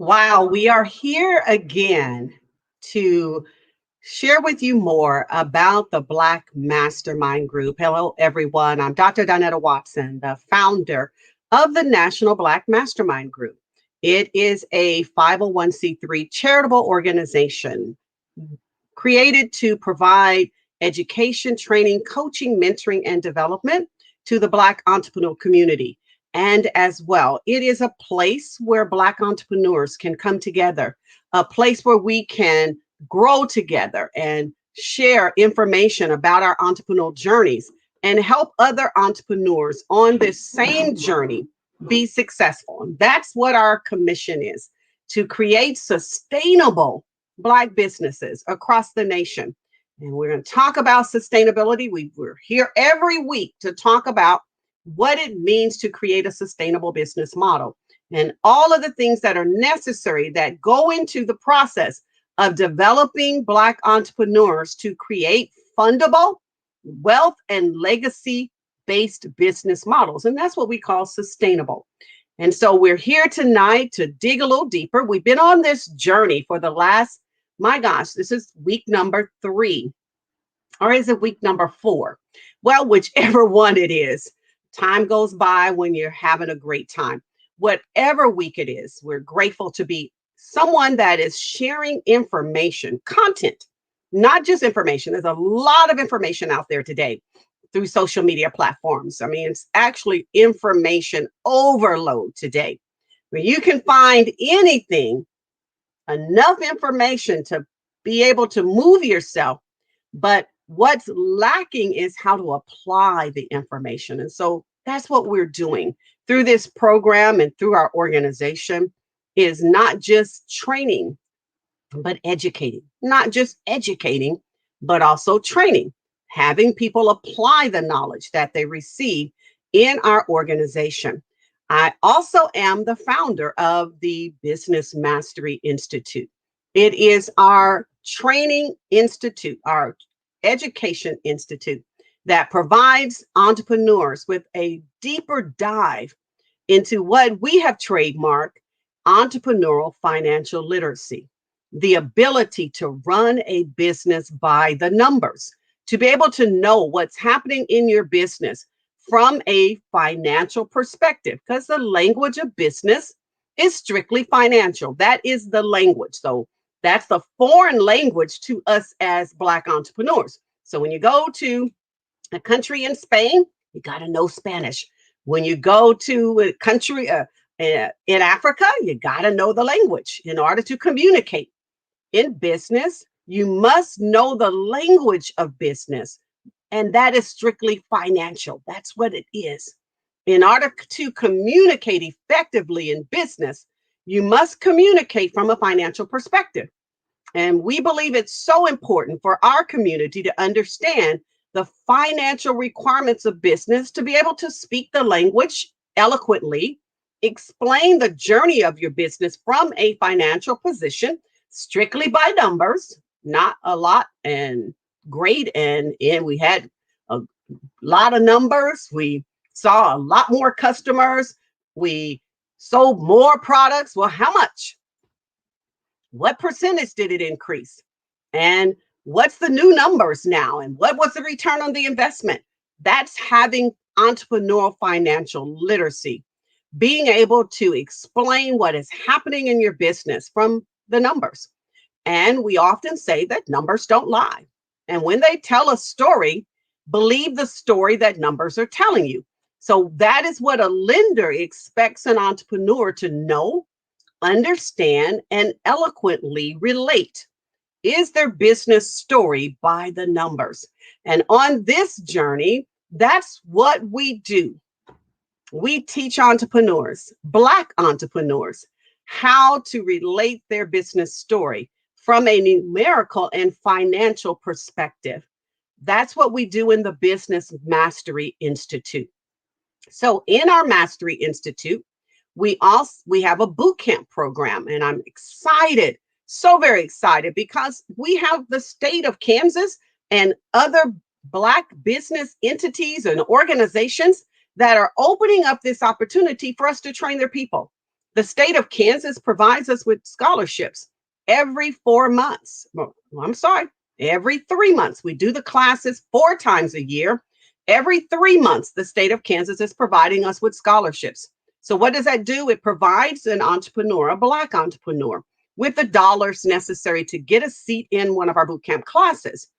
Wow, we are here again to share with you more about the Black Mastermind Group. Hello, everyone. I'm Dr. Donnetta Watson, the founder of the National Black Mastermind Group. It is a 501c3 charitable organization created to provide education, training, coaching, mentoring, and development to the Black entrepreneurial community. And as well, it is a place where Black entrepreneurs can come together, a place where we can grow together and share information about our entrepreneurial journeys and help other entrepreneurs on this same journey be successful. And that's what our commission is, to create sustainable Black businesses across the nation. And we're going to talk about sustainability. We're here every week to talk about what it means to create a sustainable business model and all of the things that are necessary that go into the process of developing Black entrepreneurs to create fundable wealth and legacy based business models. And that's what we call sustainable. And so we're here tonight to dig a little deeper. We've been on this journey for the last, my gosh, this is week number 3, or is it week number 4? Well, whichever one it is. Time goes by when you're having a great time. Whatever week it is, we're grateful to be someone that is sharing information, content, not just information. There's a lot of information out there today through social media platforms. I mean, it's actually information overload today, where you can find anything, enough information to be able to move yourself. But what's lacking is how to apply the information. And so that's what we're doing through this program and through our organization, is not just training, but educating, not just educating, but also training, having people apply the knowledge that they receive in our organization. I also am the founder of the Business Mastery Institute. It is our training institute, our education institute that provides entrepreneurs with a deeper dive into what we have trademarked entrepreneurial financial literacy, the ability to run a business by the numbers, to be able to know what's happening in your business from a financial perspective, because the language of business is strictly financial. That is the language. So that's the foreign language to us as Black entrepreneurs. So when you go to a country in Spain, you got to know Spanish. When you go to a country in Africa, you got to know the language in order to communicate. In business, you must know the language of business, and that is strictly financial. That's what it is. In order to communicate effectively in business, you must communicate from a financial perspective. And we believe it's so important for our community to understand the financial requirements of business, to be able to speak the language eloquently, explain the journey of your business from a financial position, strictly by numbers, not a lot and great. And we had a lot of numbers. We saw a lot more customers. We sold more products. Well, how much? What percentage did it increase? And what's the new numbers now? And what was the return on the investment? That's having entrepreneurial financial literacy, being able to explain what is happening in your business from the numbers. And we often say that numbers don't lie. And when they tell a story, believe the story that numbers are telling you. So that is what a lender expects an entrepreneur to know, understand, and eloquently relate. Is their business story by the numbers? And on this journey, that's what we do. We teach entrepreneurs, Black entrepreneurs, how to relate their business story from a numerical and financial perspective. That's what we do in the Business Mastery Institute. So in our Mastery Institute, we have a boot camp program, and I'm excited, so very excited, because we have the state of Kansas and other Black business entities and organizations that are opening up this opportunity for us to train their people. The state of Kansas provides us with scholarships every 4 months. Well, I'm sorry, every 3 months. We do the classes 4 times a year. Every 3 months, the state of Kansas is providing us with scholarships. So what does that do? It provides an entrepreneur, a Black entrepreneur, with the dollars necessary to get a seat in one of our boot camp classes.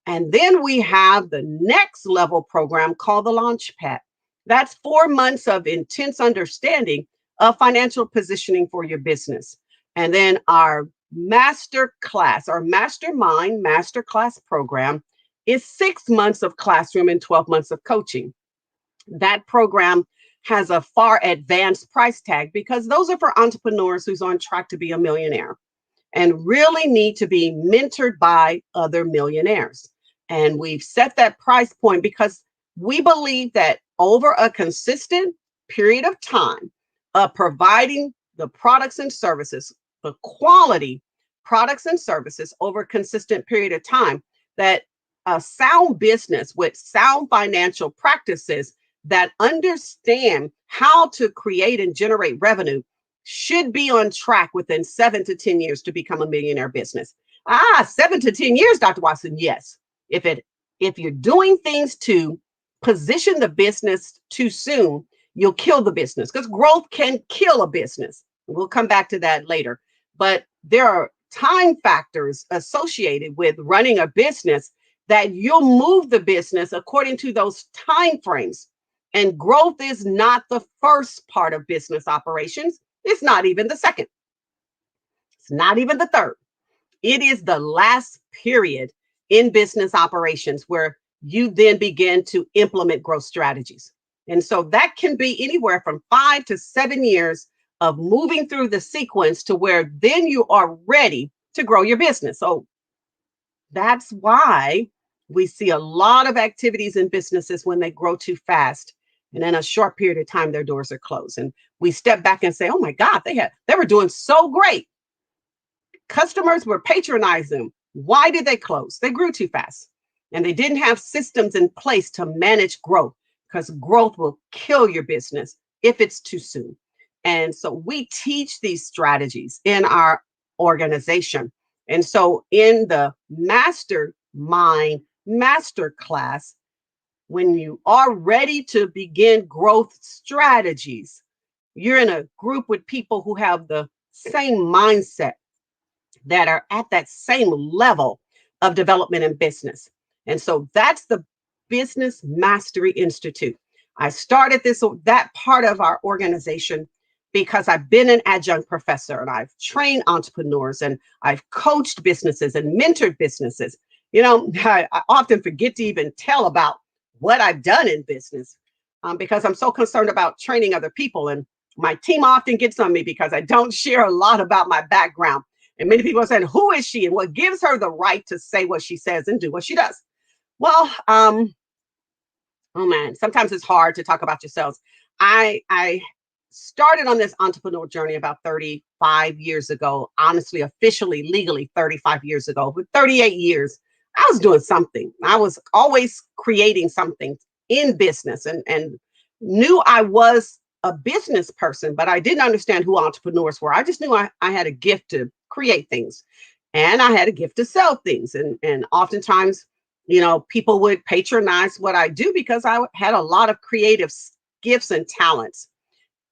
And then we have the next level program called the Launchpad. That's 4 months of intense understanding of financial positioning for your business. And then our master class, our mastermind master class program is 6 months of classroom and 12 months of coaching. That program has a far advanced price tag because those are for entrepreneurs who's on track to be a millionaire and really need to be mentored by other millionaires. And we've set that price point because we believe that over a consistent period of time of providing the products and services, the quality products and services over a consistent period of time, that a sound business with sound financial practices that understand how to create and generate revenue should be on track within 7 to 10 years to become a millionaire business. 7 to 10 years, Dr. Watson. Yes. If you're doing things to position the business too soon, you'll kill the business because growth can kill a business. We'll come back to that later. But there are time factors associated with running a business that you'll move the business according to those time frames. And growth is not the first part of business operations. It's not even the second. It's not even the third. It is the last period in business operations where you then begin to implement growth strategies. And so that can be anywhere from 5 to 7 years of moving through the sequence to where then you are ready to grow your business. So that's why we see a lot of activities in businesses when they grow too fast. And in a short period of time, their doors are closed. And we step back and say, oh my God, they were doing so great. Customers were patronizing them. Why did they close? They grew too fast. And they didn't have systems in place to manage growth, because growth will kill your business if it's too soon. And so we teach these strategies in our organization. And so in the mastermind masterclass, when you are ready to begin growth strategies, you're in a group with people who have the same mindset, that are at that same level of development in business. And so that's the Business Mastery Institute. I started that part of our organization because I've been an adjunct professor and I've trained entrepreneurs and I've coached businesses and mentored businesses. I often forget to even tell about what I've done in business because I'm so concerned about training other people. And my team often gets on me because I don't share a lot about my background. And many people are saying, who is she and what gives her the right to say what she says and do what she does? Well, oh man, sometimes it's hard to talk about yourselves. I started on this entrepreneurial journey about 35 years ago, honestly, officially, legally 35 years ago. But 38 years, I was doing something. I was always creating something in business and knew I was a business person, but I didn't understand who entrepreneurs were. I just knew I had a gift to create things and I had a gift to sell things. And oftentimes, people would patronize what I do because I had a lot of creative gifts and talents.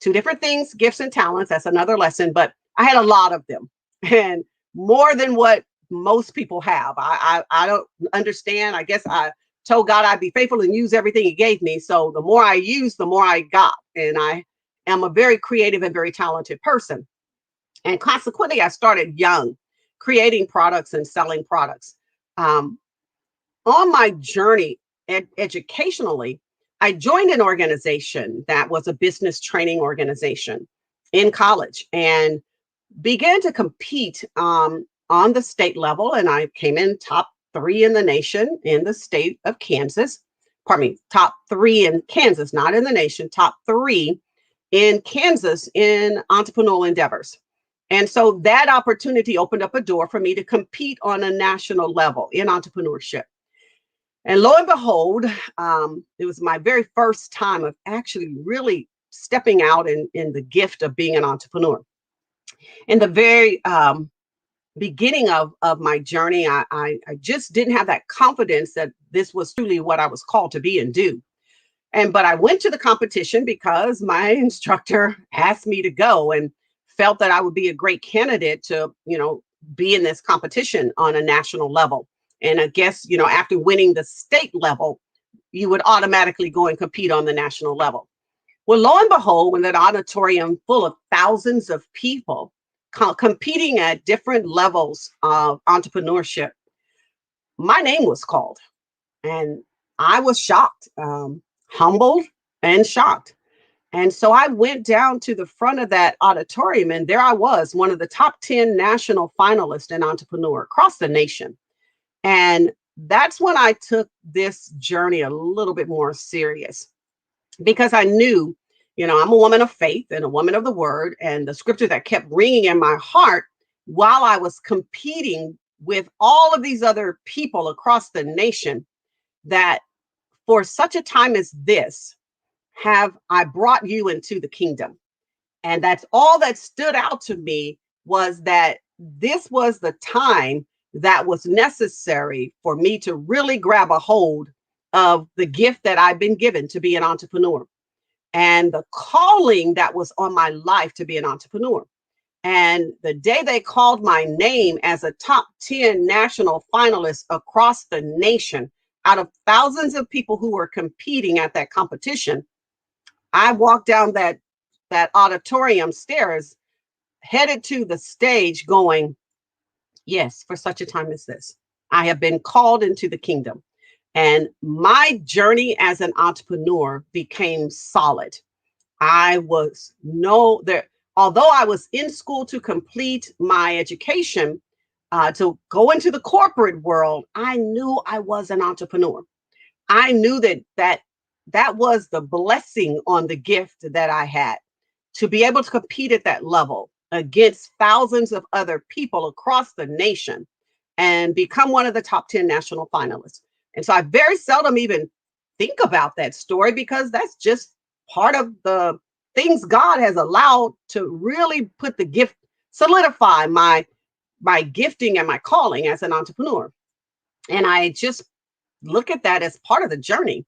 Two different things, gifts and talents. That's another lesson, but I had a lot of them and more than what most people have. I don't understand. I guess I told God I'd be faithful and use everything he gave me. So the more I use, the more I got. And I am a very creative and very talented person. And consequently, I started young, creating products and selling products. On my journey educationally, I joined an organization that was a business training organization in college and began to compete on the state level. And I came in top 3 in the nation in the state of Kansas. Pardon me, top 3 in Kansas, not in the nation, top 3 in Kansas in entrepreneurial endeavors. And so that opportunity opened up a door for me to compete on a national level in entrepreneurship. And lo and behold, it was my very first time of actually really stepping out in the gift of being an entrepreneur. In the very beginning of my journey, I just didn't have that confidence that this was truly what I was called to be and do. But I went to the competition because my instructor asked me to go and felt that I would be a great candidate to, be in this competition on a national level. And I guess, after winning the state level, you would automatically go and compete on the national level. Well, lo and behold, when that auditorium full of thousands of people competing at different levels of entrepreneurship, my name was called. And I was shocked, humbled and shocked. And so I went down to the front of that auditorium, and there I was, one of the top 10 national finalists in entrepreneur across the nation. And that's when I took this journey a little bit more serious because I knew, I'm a woman of faith and a woman of the word, and the scripture that kept ringing in my heart while I was competing with all of these other people across the nation, that for such a time as this, have I brought you into the kingdom. And that's all that stood out to me, was that this was the time that was necessary for me to really grab a hold of the gift that I've been given to be an entrepreneur and the calling that was on my life to be an entrepreneur. And the day they called my name as a top 10 national finalist across the nation, out of thousands of people who were competing at that competition, I walked down that auditorium stairs, headed to the stage going, yes, for such a time as this, I have been called into the kingdom. And my journey as an entrepreneur became solid. I was no there, although I was in school to complete my education, to go into the corporate world, I knew I was an entrepreneur. I knew that was the blessing on the gift that I had, to be able to compete at that level against thousands of other people across the nation and become one of the top 10 national finalists. And so I very seldom even think about that story because that's just part of the things God has allowed to really put the gift, solidify my gifting and my calling as an entrepreneur. And I just look at that as part of the journey.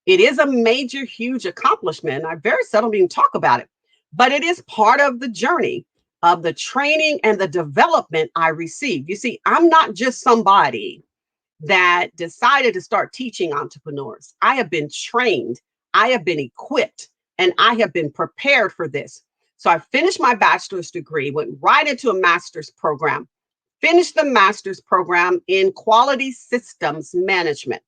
It is a major, huge accomplishment. I very seldom even talk about it, but it is part of the journey of the training and the development I received. You see, I'm not just somebody that decided to start teaching entrepreneurs. I have been trained, I have been equipped, and I have been prepared for this. So I finished my bachelor's degree, went right into a master's program, finished the master's program in quality systems management.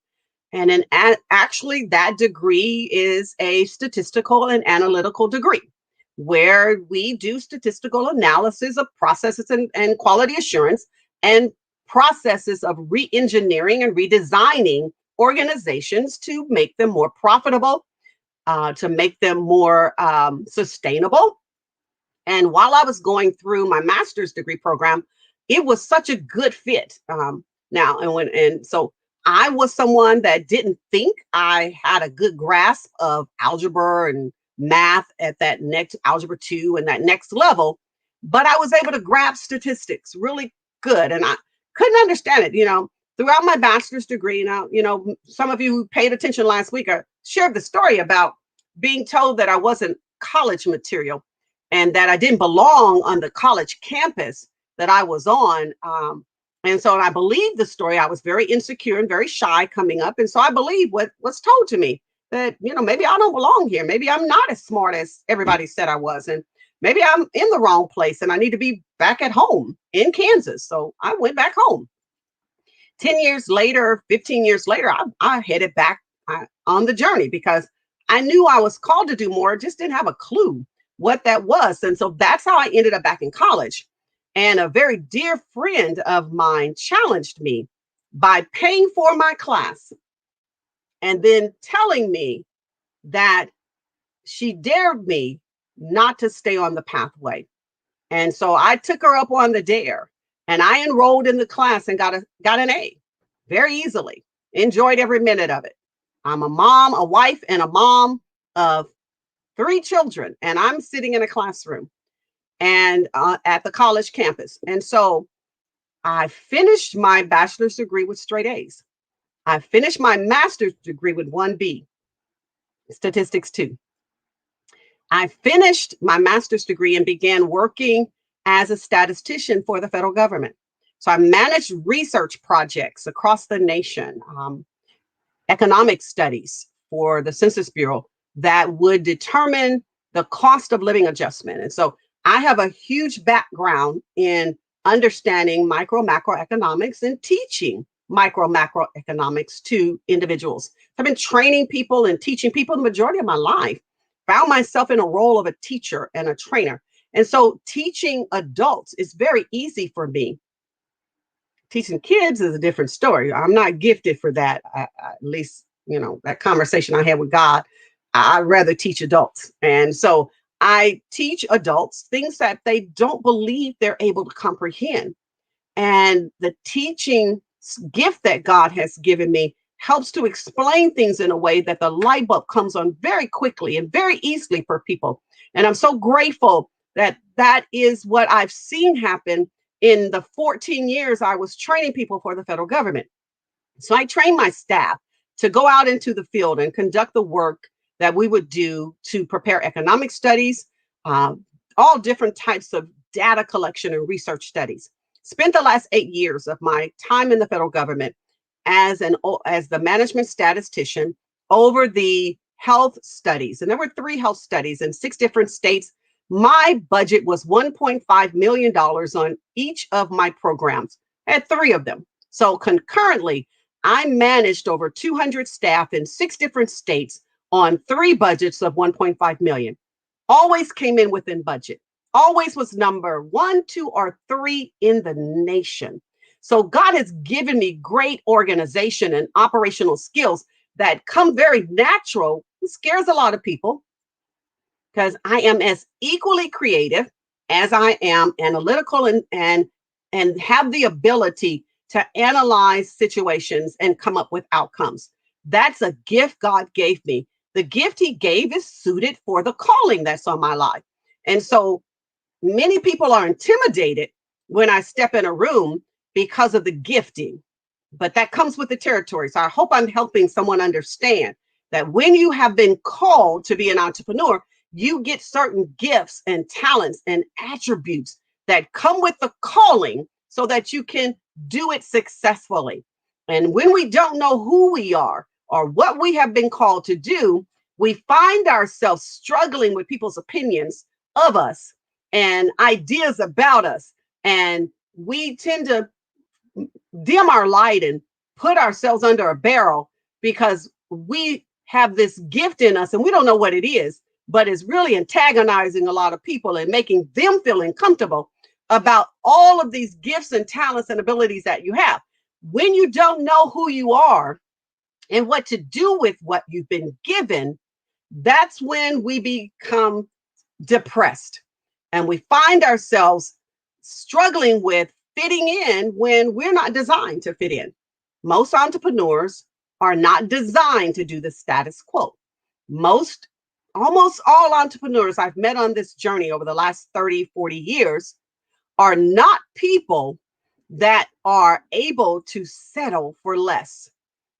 And actually, that degree is a statistical and analytical degree where we do statistical analysis of processes and quality assurance and processes of re-engineering and redesigning organizations to make them more profitable, to make them more sustainable. And while I was going through my master's degree program, it was such a good fit. So I was someone that didn't think I had a good grasp of algebra and math at that next algebra 2 and that next level, but I was able to grab statistics really good. And I couldn't understand it, throughout my bachelor's degree. Now, some of you who paid attention last week, I shared the story about being told that I wasn't college material and that I didn't belong on the college campus that I was on. And so I believed the story. I was very insecure and very shy coming up. And so I believed what was told to me, that, maybe I don't belong here. Maybe I'm not as smart as everybody said I was. And maybe I'm in the wrong place and I need to be back at home in Kansas. So I went back home. 10 years later, 15 years later, I headed back on the journey because I knew I was called to do more, just didn't have a clue what that was. And so that's how I ended up back in college. And a very dear friend of mine challenged me by paying for my class and then telling me that she dared me not to stay on the pathway. And so I took her up on the dare and I enrolled in the class and got an A very easily. Enjoyed every minute of it. I'm a mom, a wife, and a mom of three children, and I'm sitting in a classroom and at the college campus. And so I finished my bachelor's degree with straight A's. I finished my master's degree with 1B, statistics 2. I finished my master's degree and began working as a statistician for the federal government. So I managed research projects across the nation, economic studies for the Census Bureau that would determine the cost of living adjustment. And so I have a huge background in understanding micro macroeconomics and teaching micro macroeconomics to individuals. I've been training people and teaching people the majority of my life. Found myself in a role of a teacher and a trainer. And so teaching adults is very easy for me. Teaching kids is a different story. I'm not gifted for that. At least, that conversation I had with God, I'd rather teach adults. And so I teach adults things that they don't believe they're able to comprehend. And the teaching gift that God has given me helps to explain things in a way that the light bulb comes on very quickly and very easily for people. And I'm so grateful that that is what I've seen happen in the 14 years I was training people for the federal government. So I trained my staff to go out into the field and conduct the work that we would do to prepare economic studies, all different types of data collection and research studies. Spent the last 8 years of my time in the federal government as the management statistician over the health studies. And there were 3 health studies in 6 different states. My budget was $1.5 million on each of my programs. I had 3 of them. So concurrently, I managed over 200 staff in 6 different states on 3 budgets of 1.5 million. Always came in within budget. Always was number 1, 2, or 3 in the nation. So God has given me great organization and operational skills that come very natural. It scares a lot of people because I am as equally creative as I am analytical and have the ability to analyze situations and come up with outcomes. That's a gift God gave me. The gift he gave is suited for the calling that's on my life. And so many people are intimidated when I step in a room because of the gifting, but that comes with the territory. So I hope I'm helping someone understand that when you have been called to be an entrepreneur, you get certain gifts and talents and attributes that come with the calling so that you can do it successfully. And when we don't know who we are or what we have been called to do, we find ourselves struggling with people's opinions of us and ideas about us. And we tend to dim our light and put ourselves under a barrel because we have this gift in us and we don't know what it is, but it's really antagonizing a lot of people and making them feel uncomfortable about all of these gifts and talents and abilities that you have. When you don't know who you are and what to do with what you've been given, that's when we become depressed and we find ourselves struggling with fitting in when we're not designed to fit in. Most entrepreneurs are not designed to do the status quo. Almost all entrepreneurs I've met on this journey over the last 30, 40 years are not people that are able to settle for less.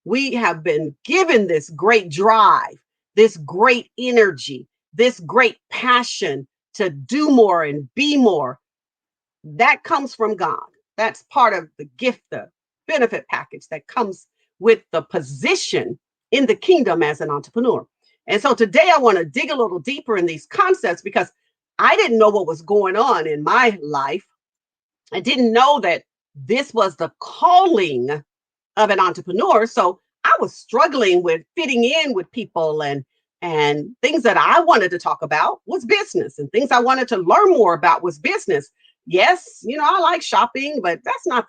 We have been given this great drive, this great energy, this great passion to do more and be more. That comes from God. That's part of the gift, the benefit package that comes with the position in the kingdom as an entrepreneur. And so today I want to dig a little deeper in these concepts because I didn't know what was going on in my life. I didn't know that this was the calling of an entrepreneur. So I was struggling with fitting in with people and things that I wanted to talk about was business and things I wanted to learn more about was business. Yes, I like shopping, but that's not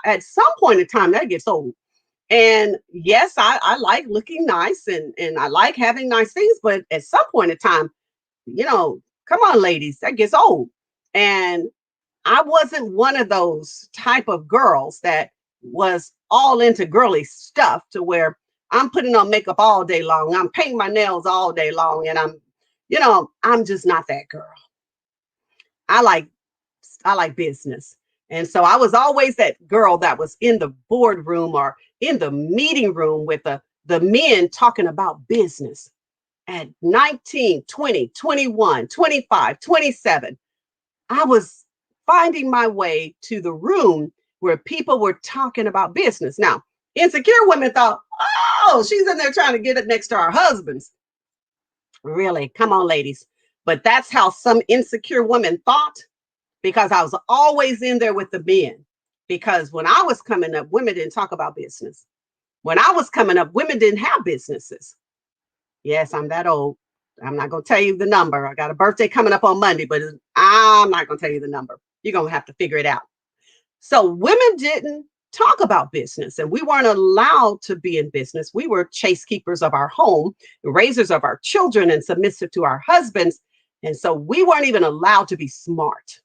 at some point in time that gets old. And yes, I like looking nice and I like having nice things, but at some point in time, come on, ladies, that gets old. And I wasn't one of those type of girls that was all into girly stuff to where I'm putting on makeup all day long. I'm painting my nails all day long and I'm I'm just not that girl. I like I like business. And so I was always that girl that was in the boardroom or in the meeting room with the men talking about business at 19, 20, 21, 25, 27. I was finding my way to the room where people were talking about business. Now, insecure women thought, oh, she's in there trying to get it next to our husbands. Really? Come on, ladies. But that's how some insecure women thought because I was always in there with the men. Because when I was coming up, women didn't talk about business. When I was coming up, women didn't have businesses. Yes, I'm that old. I'm not going to tell you the number. I got a birthday coming up on Monday, but I'm not going to tell you the number. You're going to have to figure it out. So women didn't talk about business and we weren't allowed to be in business. We were chase keepers of our home, raisers of our children and submissive to our husbands. And so we weren't even allowed to be smart.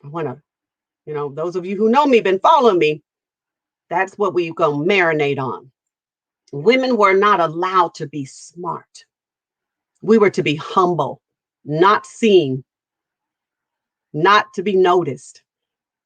I want to, those of you who know me, been following me, that's what we going to marinate on. Women were not allowed to be smart. We were to be humble, not seen, not to be noticed,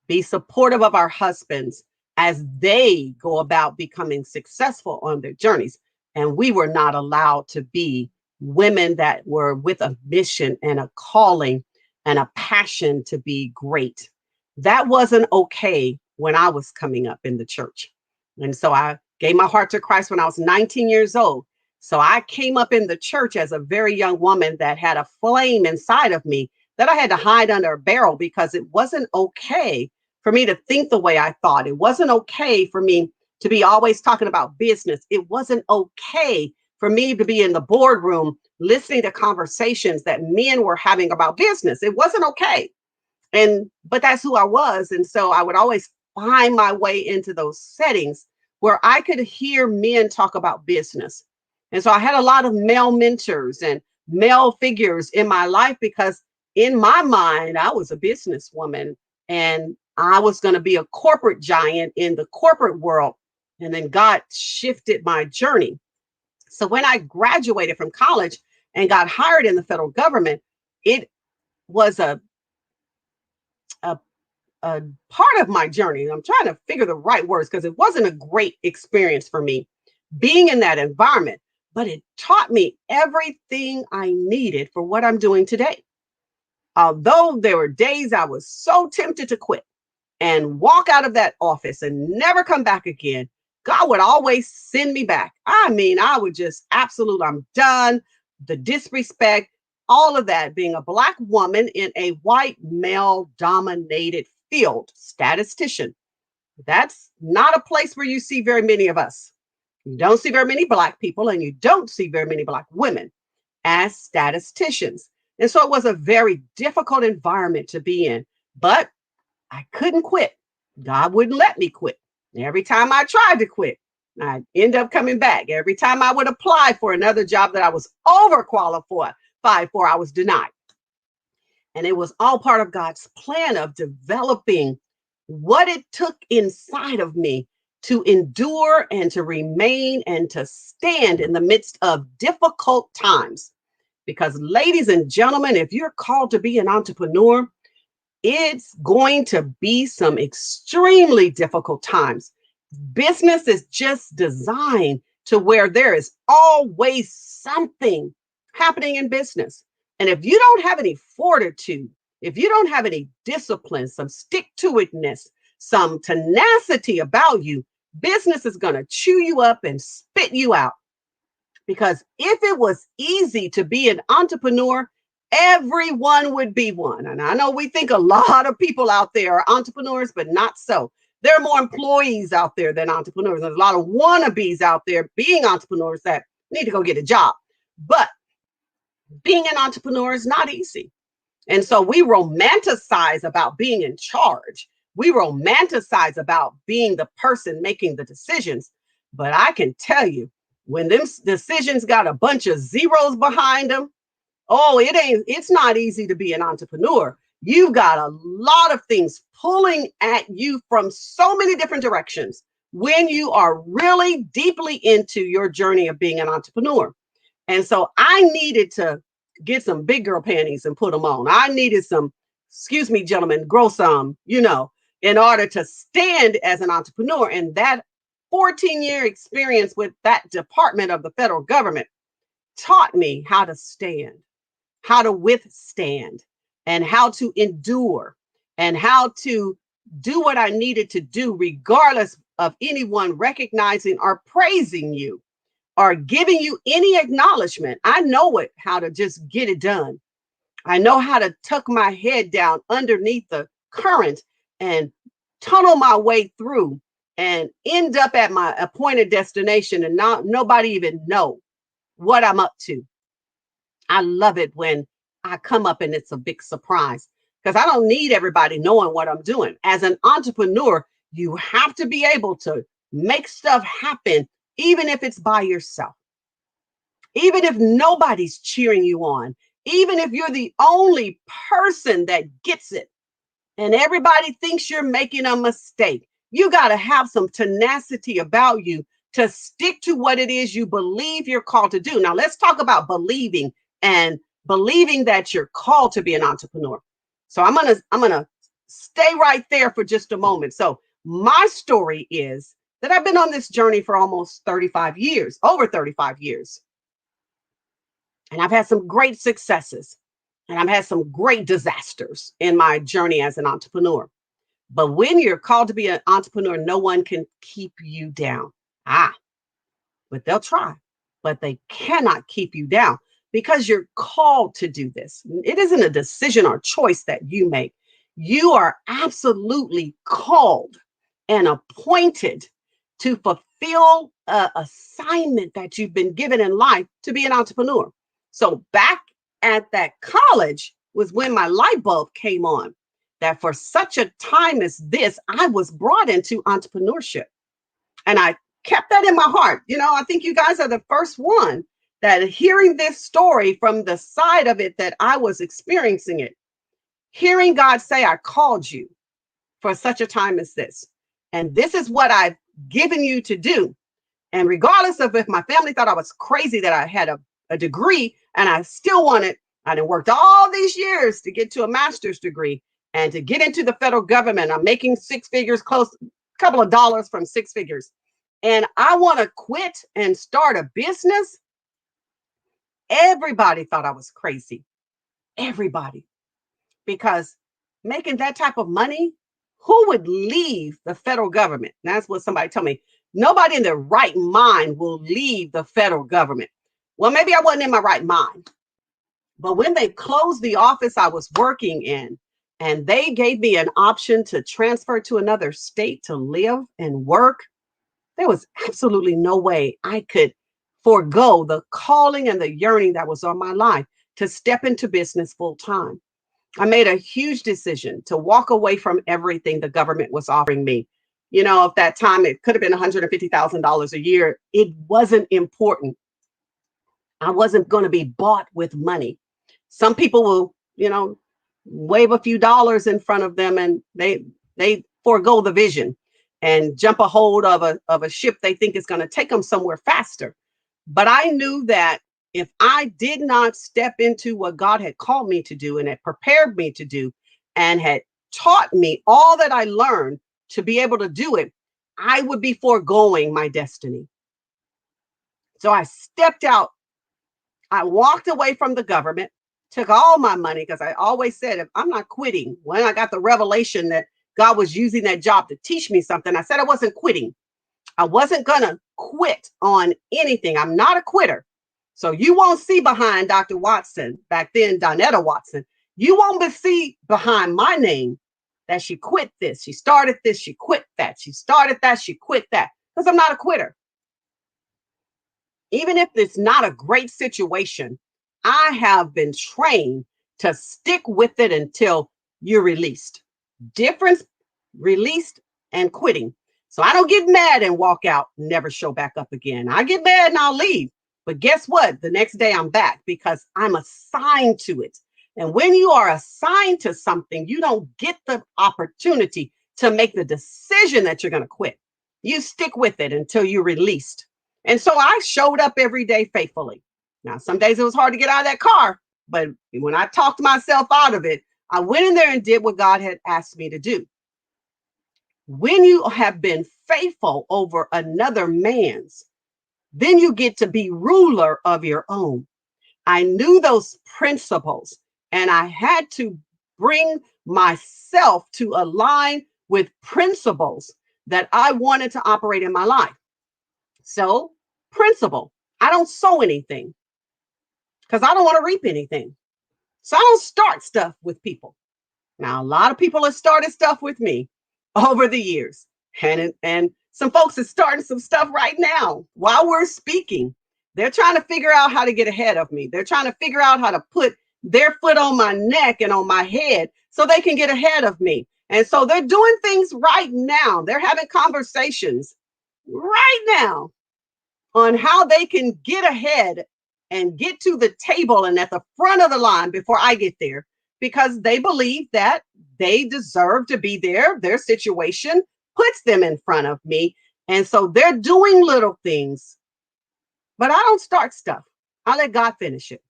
be supportive of our husbands as they go about becoming successful on their journeys. And we were not allowed to be women that were with a mission and a calling and a passion to be great. That wasn't okay when I was coming up in the church. And so I gave my heart to Christ when I was 19 years old. So I came up in the church as a very young woman that had a flame inside of me that I had to hide under a barrel because it wasn't okay for me to think the way I thought. It wasn't okay for me to be always talking about business. It wasn't okay for me to be in the boardroom listening to conversations that men were having about business. It wasn't okay. But that's who I was. And so I would always find my way into those settings where I could hear men talk about business. And so I had a lot of male mentors and male figures in my life because in my mind, I was a businesswoman and I was going to be a corporate giant in the corporate world. And then God shifted my journey. So when I graduated from college and got hired in the federal government, it was a, a part of my journey. I'm trying to figure the right words because it wasn't a great experience for me being in that environment, but it taught me everything I needed for what I'm doing today. Although there were days I was so tempted to quit and walk out of that office and never come back again, God would always send me back. I mean, I would just I'm done. The disrespect, all of that, being a Black woman in a white male dominated field, statistician. That's not a place where you see very many of us. You don't see very many Black people and you don't see very many Black women as statisticians. And so it was a very difficult environment to be in, but I couldn't quit. God wouldn't let me quit. Every time I tried to quit, I'd end up coming back. Every time I would apply for another job that I was overqualified for, I was denied. And it was all part of God's plan of developing what it took inside of me to endure and to remain and to stand in the midst of difficult times. Because, ladies and gentlemen, if you're called to be an entrepreneur, it's going to be some extremely difficult times. Business is just designed to where there is always something happening in business. And if you don't have any fortitude, if you don't have any discipline, some stick to itness, some tenacity about you, business is going to chew you up and spit you out. Because if it was easy to be an entrepreneur, everyone would be one. And I know we think a lot of people out there are entrepreneurs, but not so. There are more employees out there than entrepreneurs. There's a lot of wannabes out there being entrepreneurs that need to go get a job. But being an entrepreneur is not easy. And so we romanticize about being in charge. We romanticize about being the person making the decisions. But I can tell you, when them decisions got a bunch of zeros behind them, oh, it's not easy to be an entrepreneur. You've got a lot of things pulling at you from so many different directions when you are really deeply into your journey of being an entrepreneur. And so I needed to get some big girl panties and put them on. I needed some, excuse me, gentlemen, grow some, in order to stand as an entrepreneur. And that 14-year experience with that department of the federal government taught me how to stand, how to withstand, and how to endure, and how to do what I needed to do, regardless of anyone recognizing or praising you or giving you any acknowledgement. I know how to just get it done. I know how to tuck my head down underneath the current and tunnel my way through and end up at my appointed destination and not nobody even know what I'm up to. I love it when I come up and it's a big surprise because I don't need everybody knowing what I'm doing. As an entrepreneur, you have to be able to make stuff happen, even if it's by yourself, even if nobody's cheering you on, even if you're the only person that gets it and everybody thinks you're making a mistake. You got to have some tenacity about you to stick to what it is you believe you're called to do. Now, let's talk about believing and believing that you're called to be an entrepreneur. So I'm gonna stay right there for just a moment. So my story is that I've been on this journey for almost 35 years, over 35 years. And I've had some great successes and I've had some great disasters in my journey as an entrepreneur. But when you're called to be an entrepreneur, no one can keep you down. But they'll try, but they cannot keep you down because you're called to do this. It isn't a decision or choice that you make. You are absolutely called and appointed to fulfill an assignment that you've been given in life to be an entrepreneur. So back at that college was when my light bulb came on that for such a time as this, I was brought into entrepreneurship. And I kept that in my heart. I think you guys are the first one that hearing this story from the side of it that I was experiencing it, hearing God say, I called you for such a time as this. And this is what I've given you to do. And regardless of if my family thought I was crazy that I had a degree and I still wanted, I done worked all these years to get to a master's degree and to get into the federal government. I'm making six figures, close, a couple of dollars from six figures. And I want to quit and start a business. Everybody thought I was crazy. Everybody. Because making that type of money, who would leave the federal government? That's what somebody told me. Nobody in their right mind will leave the federal government. Well, maybe I wasn't in my right mind. But when they closed the office I was working in, and they gave me an option to transfer to another state to live and work, there was absolutely no way I could forego the calling and the yearning that was on my life to step into business full time. I made a huge decision to walk away from everything the government was offering me. At that time, it could have been $150,000 a year. It wasn't important. I wasn't going to be bought with money. Some people will, wave a few dollars in front of them and they forego the vision and jump a hold of a ship they think is going to take them somewhere faster. But I knew that if I did not step into what God had called me to do and had prepared me to do and had taught me all that I learned to be able to do it, I would be foregoing my destiny. So I stepped out. I walked away from the government, took all my money because I always said, if I'm not quitting, when I got the revelation that God was using that job to teach me something, I said I wasn't quitting. I wasn't going to quit on anything. I'm not a quitter. So you won't see behind Dr. Watson, back then, Donnetta Watson, you won't see behind my name that she quit this, she started this, she quit that, she started that, she quit that, because I'm not a quitter. Even if it's not a great situation, I have been trained to stick with it until you're released. Difference, released and quitting. So I don't get mad and walk out, never show back up again. I get mad and I'll leave. But guess what? The next day I'm back because I'm assigned to it. And when you are assigned to something, you don't get the opportunity to make the decision that you're going to quit. You stick with it until you're released. And so I showed up every day faithfully. Now, some days it was hard to get out of that car, but when I talked myself out of it, I went in there and did what God had asked me to do. When you have been faithful over another man's, then you get to be ruler of your own. I knew those principles and I had to bring myself to align with principles that I wanted to operate in my life. So, principle, I don't sow anything because I don't want to reap anything. So, I don't start stuff with people. Now, a lot of people have started stuff with me over the years, and some folks are starting some stuff right now while we're speaking. They're trying to figure out how to get ahead of me. They're trying to figure out how to put their foot on my neck and on my head so they can get ahead of me. And so they're doing things right now. They're having conversations right now on how they can get ahead and get to the table and at the front of the line before I get there, because they believe that they deserve to be there. Their situation puts them in front of me. And so they're doing little things, but I don't start stuff. I let God finish it.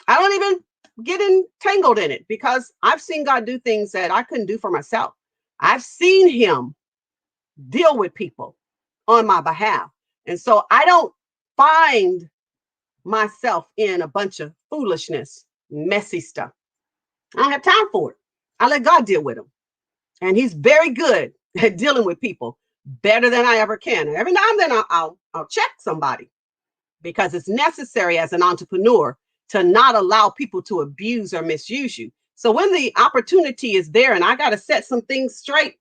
I don't even get entangled in it because I've seen God do things that I couldn't do for myself. I've seen him deal with people on my behalf. And so I don't find myself in a bunch of foolishness, messy stuff. I don't have time for it. I let God deal with them. And he's very good at dealing with people, better than I ever can. And every now and then I'll check somebody because it's necessary as an entrepreneur to not allow people to abuse or misuse you. So when the opportunity is there and I got to set some things straight,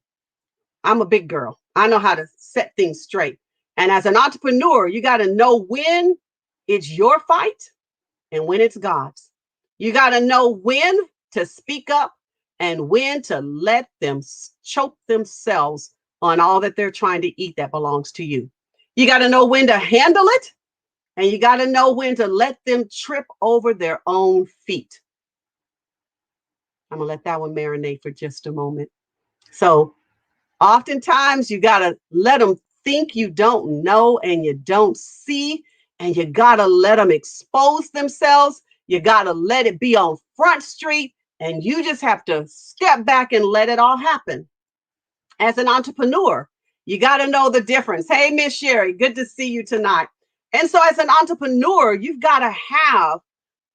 I'm a big girl. I know how to set things straight. And as an entrepreneur, you got to know when it's your fight and when it's God's. You got to know when to speak up and when to let them choke themselves on all that they're trying to eat that belongs to you. You got to know when to handle it, and you got to know when to let them trip over their own feet. I'm going to let that one marinate for just a moment. So oftentimes you got to let them think you don't know and you don't see, and you got to let them expose themselves. You got to let it be on Front Street, and you just have to step back and let it all happen. As an entrepreneur, you got to know the difference. Hey, Miss Sherry, good to see you tonight. And so as an entrepreneur, you've got to have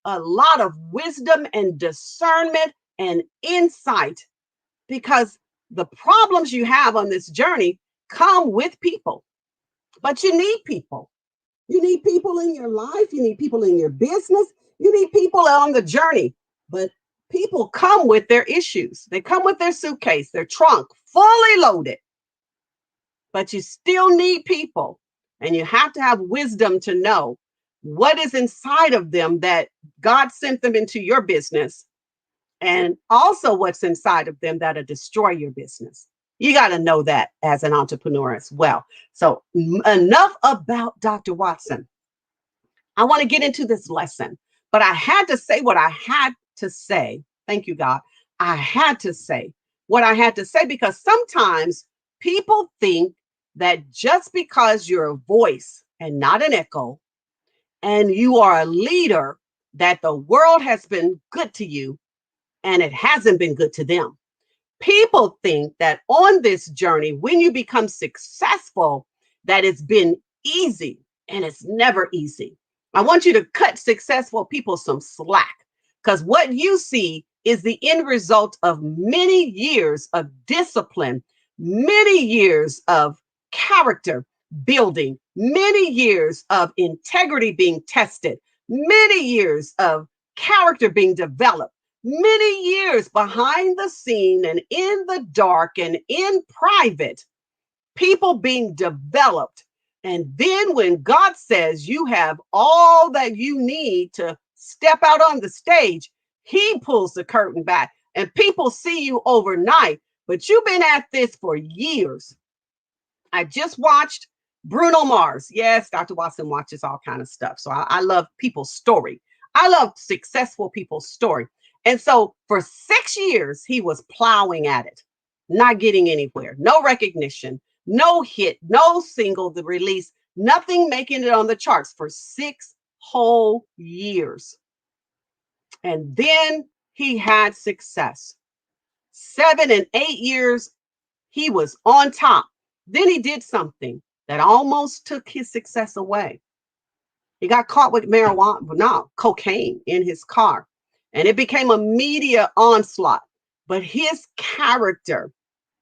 a lot of wisdom and discernment and insight, because the problems you have on this journey come with people. But you need people. You need people in your life. You need people in your business. You need people on the journey. But people come with their issues. They come with their suitcase, their trunk, fully loaded. But you still need people. And you have to have wisdom to know what is inside of them that God sent them into your business, and also what's inside of them that'll destroy your business. You got to know that as an entrepreneur as well. So enough about Dr. Watson. I want to get into this lesson, but I had to say what I had to say. Thank you, God. I had to say what I had to say because sometimes people think that just because you're a voice and not an echo, and you are a leader, that the world has been good to you and it hasn't been good to them. People think that on this journey, when you become successful, that it's been easy, and it's never easy. I want you to cut successful people some slack, because what you see is the end result of many years of discipline, many years of character building, many years of integrity being tested, many years of character being developed, many years behind the scene and in the dark and in private, people being developed. And then when God says you have all that you need to step out on the stage, he pulls the curtain back and people see you overnight, but you've been at this for years. I just watched Bruno Mars. Yes, Dr. Watson watches all kind of stuff. So I love people's story. I love successful people's story. And so for 6 years, he was plowing at it, not getting anywhere, no recognition, no hit, no single, the release, nothing making it on the charts for 6 whole years. And then he had success. 7 and 8 years, he was on top. Then he did something that almost took his success away. He got caught with marijuana, no, cocaine in his car. And it became a media onslaught. But his character,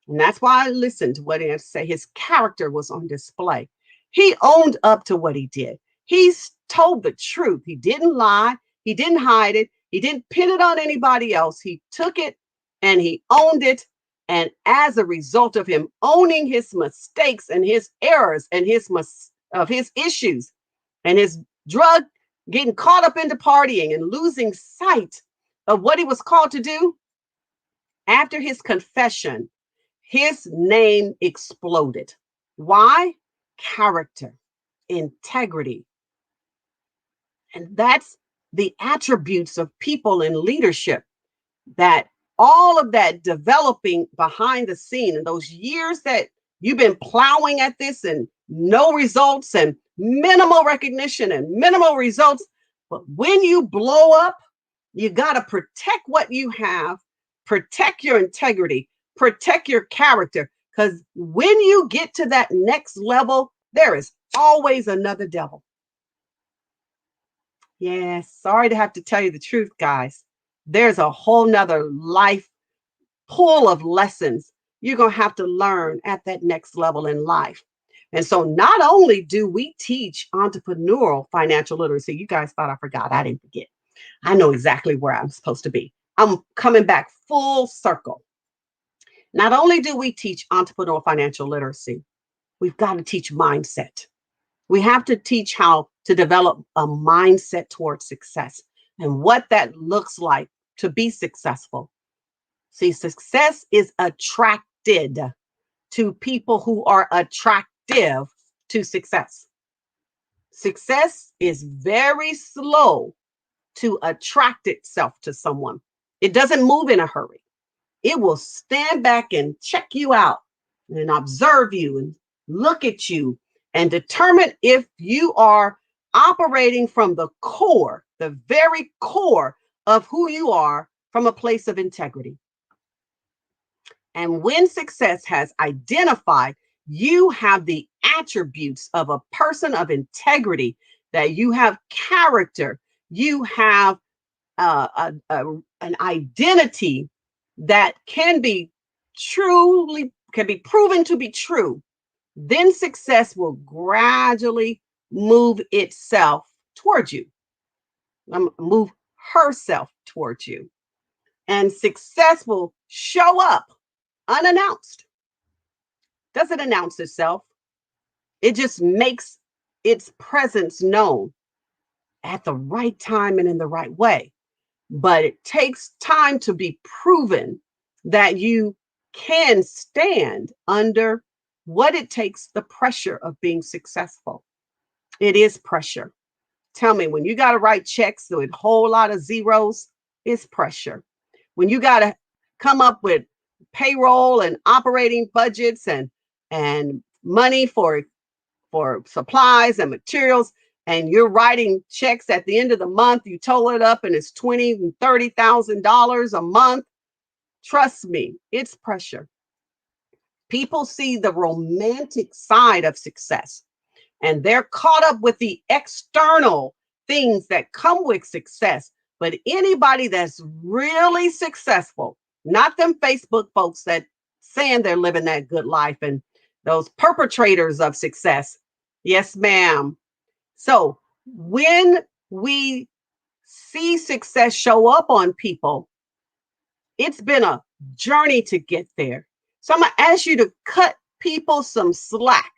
and that's why I listened to what he had to say, his character was on display. He owned up to what he did. He told the truth. He didn't lie. He didn't hide it. He didn't pin it on anybody else. He took it and he owned it. And as a result of him owning his mistakes and his errors and his issues and his drug, getting caught up into partying and losing sight of what he was called to do, after his confession, his name exploded. Why? Character, integrity. And that's the attributes of people in leadership, that all of that developing behind the scene and those years that you've been plowing at this and no results and minimal recognition and minimal results. But when you blow up, you got to protect what you have, protect your integrity, protect your character. Because when you get to that next level, there is always another devil. Yeah, sorry to have to tell you the truth, guys. There's a whole nother life full of lessons you're going to have to learn at that next level in life. And so not only do we teach entrepreneurial financial literacy, you guys thought I forgot. I didn't forget. I know exactly where I'm supposed to be. I'm coming back full circle. Not only do we teach entrepreneurial financial literacy, we've got to teach mindset. We have to teach how to develop a mindset towards success and what that looks like to be successful. See, success is attracted to people who are attractive to success. Success is very slow to attract itself to someone. It doesn't move in a hurry. It will stand back and check you out and observe you and look at you and determine if you are operating from the core, the very core of who you are, from a place of integrity. And when success has identified you have the attributes of a person of integrity, that you have character, you have an identity that can be proven to be true, then success will gradually move itself towards you, move herself towards you. And success will show up unannounced. Doesn't announce itself. It just makes its presence known at the right time and in the right way. But it takes time to be proven that you can stand under what it takes, the pressure of being successful. It is pressure. Tell me, when you got to write checks with a whole lot of zeros, it's pressure. When you got to come up with payroll and operating budgets and money for supplies and materials, and you're writing checks at the end of the month, you total it up and it's $20,000 and $30,000 a month. Trust me, it's pressure. People see the romantic side of success, and they're caught up with the external things that come with success. But anybody that's really successful, not them Facebook folks that saying they're living that good life and those perpetrators of success. Yes, ma'am. So when we see success show up on people, it's been a journey to get there. So I'm going to ask you to cut people some slack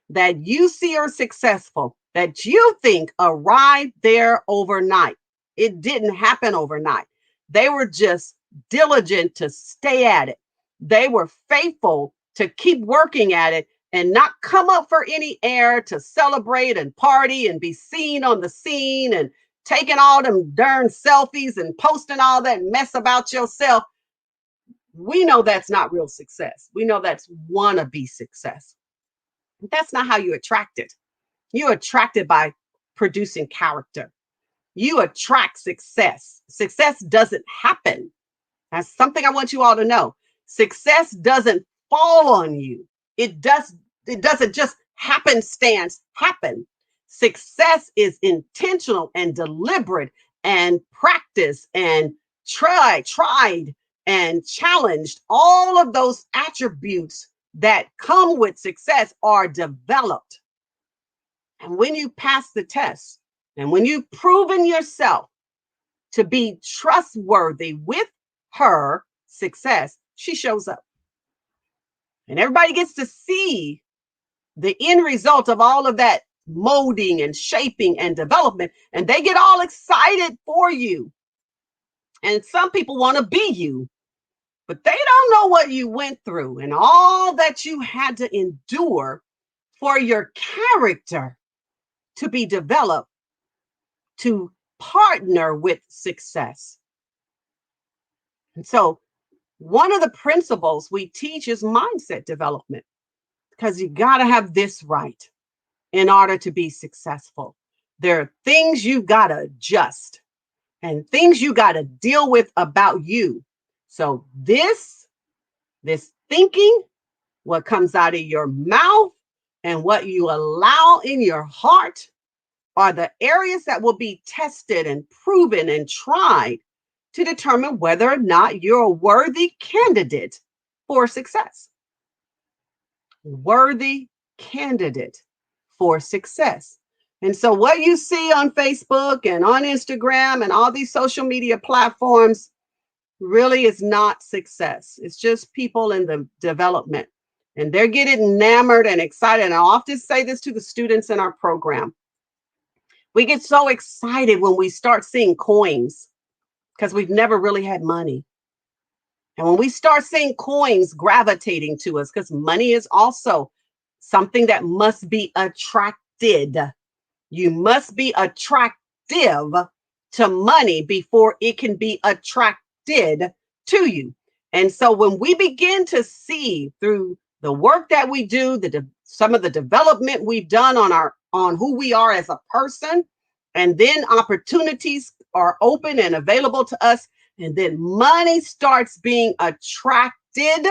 that you see are successful, that you think arrived there overnight. It didn't happen overnight. They were just diligent to stay at it. They were faithful to keep working at it and not come up for any air to celebrate and party and be seen on the scene and taking all them darn selfies and posting all that mess about yourself. We know that's not real success. We know that's wannabe success. That's not how you attract it. You attract it by producing character. You attract success. Success doesn't happen. That's something I want you all to know. Success doesn't fall on you. It does. It doesn't just happenstance happen. Success is intentional and deliberate and practiced and tried and challenged. All of those attributes that come with success are developed. And when you pass the test and when you've proven yourself to be trustworthy with her success, she shows up. And everybody gets to see the end result of all of that molding and shaping and development. And they get all excited for you. And some people want to be you, but they don't know what you went through and all that you had to endure for your character to be developed to partner with success. And so one of the principles we teach is mindset development, because you got to have this right in order to be successful. There are things you've got to adjust and things you got to deal with about you. So this thinking, what comes out of your mouth and what you allow in your heart are the areas that will be tested and proven and tried to determine whether or not you're a worthy candidate for success. Worthy candidate for success. And so what you see on Facebook and on Instagram and all these social media platforms really is not success. It's just people in the development. And they're getting enamored and excited. And I often say this to the students in our program. We get so excited when we start seeing coins because we've never really had money. And when we start seeing coins gravitating to us, because money is also something that must be attracted. You must be attractive to money before it can be attracted to you. And so when we begin to see through the work that we do, some of the development we've done on who we are as a person, and then opportunities are open and available to us, and then money starts being attracted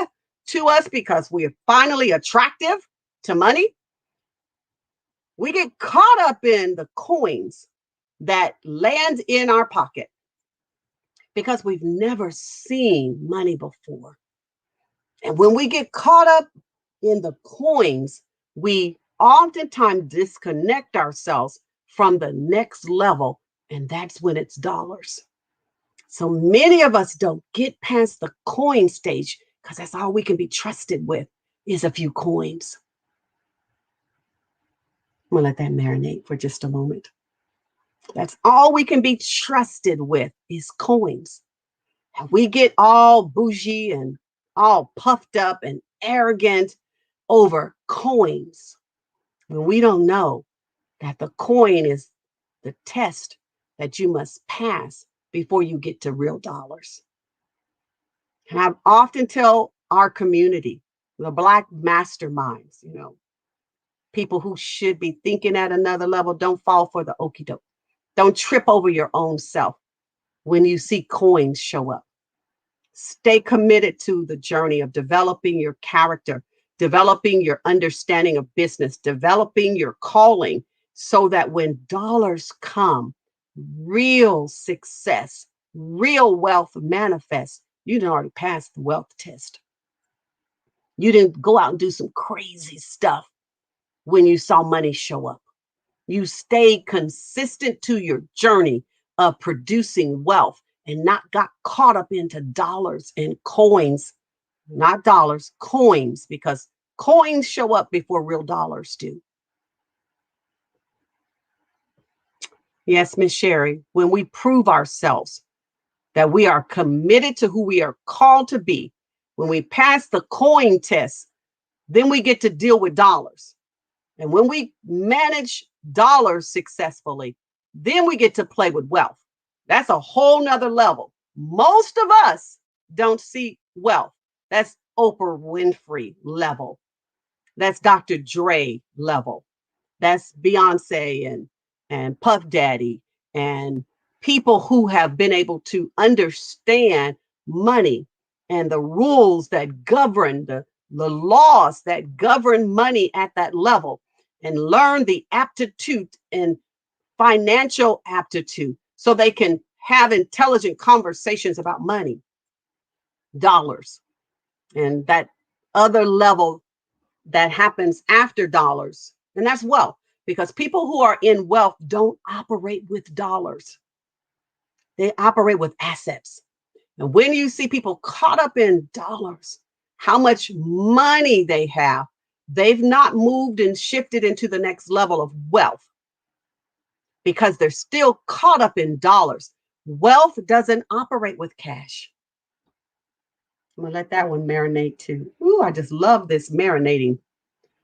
to us because we are finally attractive to money. We get caught up in the coins that land in our pocket because we've never seen money before. And when we get caught up in the coins, we oftentimes disconnect ourselves from the next level, and that's when it's dollars. So many of us don't get past the coin stage because that's all we can be trusted with is a few coins. I'm gonna let that marinate for just a moment. That's all we can be trusted with is coins. And we get all bougie and all puffed up and arrogant over coins when we don't know that the coin is the test that you must pass before you get to real dollars. And I often tell our community, the Black masterminds, people who should be thinking at another level, don't fall for the okie doke. Don't trip over your own self when you see coins show up. Stay committed to the journey of developing your character, developing your understanding of business, developing your calling so that when dollars come, real success, real wealth manifests. You didn't already pass the wealth test. You didn't go out and do some crazy stuff when you saw money show up. You stayed consistent to your journey of producing wealth and not got caught up into dollars and coins, not dollars, coins, because coins show up before real dollars do. Yes, Miss Sherry, when we prove ourselves that we are committed to who we are called to be, when we pass the coin test, then we get to deal with dollars. And when we manage dollars successfully, then we get to play with wealth. That's a whole nother level. Most of us don't see wealth. That's Oprah Winfrey level. That's Dr. Dre level. That's Beyonce and Puff Daddy and people who have been able to understand money and the rules that govern the laws that govern money at that level and learn the aptitude and financial aptitude so they can have intelligent conversations about money, dollars, and that other level that happens after dollars. And that's wealth, because people who are in wealth don't operate with dollars, they operate with assets. And when you see people caught up in dollars, how much money they have, they've not moved and shifted into the next level of wealth because they're still caught up in dollars. Wealth doesn't operate with cash. I'm gonna let that one marinate too. Ooh, I just love this marinating.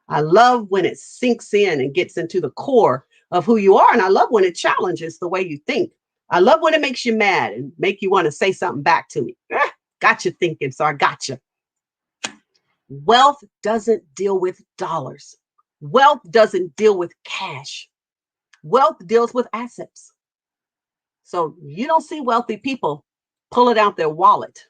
I love when it sinks in and gets into the core of who you are. And I love when it challenges the way you think. I love when it makes you mad and make you want to say something back to me. Got you thinking, so I got you. Wealth doesn't deal with dollars. Wealth doesn't deal with cash. Wealth deals with assets. So you don't see wealthy people pulling out their wallet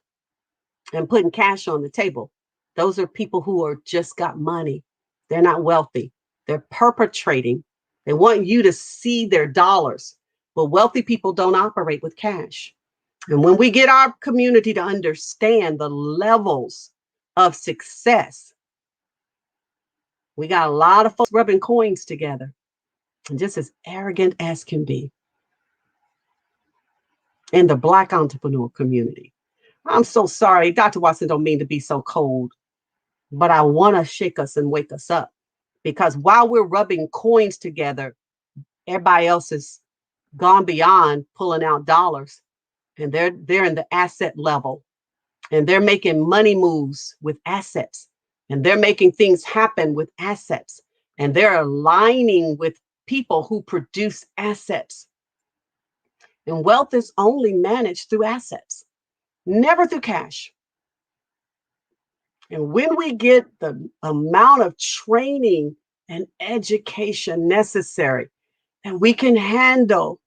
and putting cash on the table. Those are people who are just got money. They're not wealthy. They're perpetrating. They want you to see their dollars. But wealthy people don't operate with cash. And when we get our community to understand the levels of success, we got a lot of folks rubbing coins together and just as arrogant as can be in the Black entrepreneur community. I'm so sorry. Dr. Watson don't mean to be so cold, but I want to shake us and wake us up, because while we're rubbing coins together, everybody else has gone beyond pulling out dollars, and they're in the asset level, and they're making money moves with assets, and they're making things happen with assets, and they're aligning with people who produce assets. And wealth is only managed through assets, never through cash. And when we get the amount of training and education necessary, and we can handle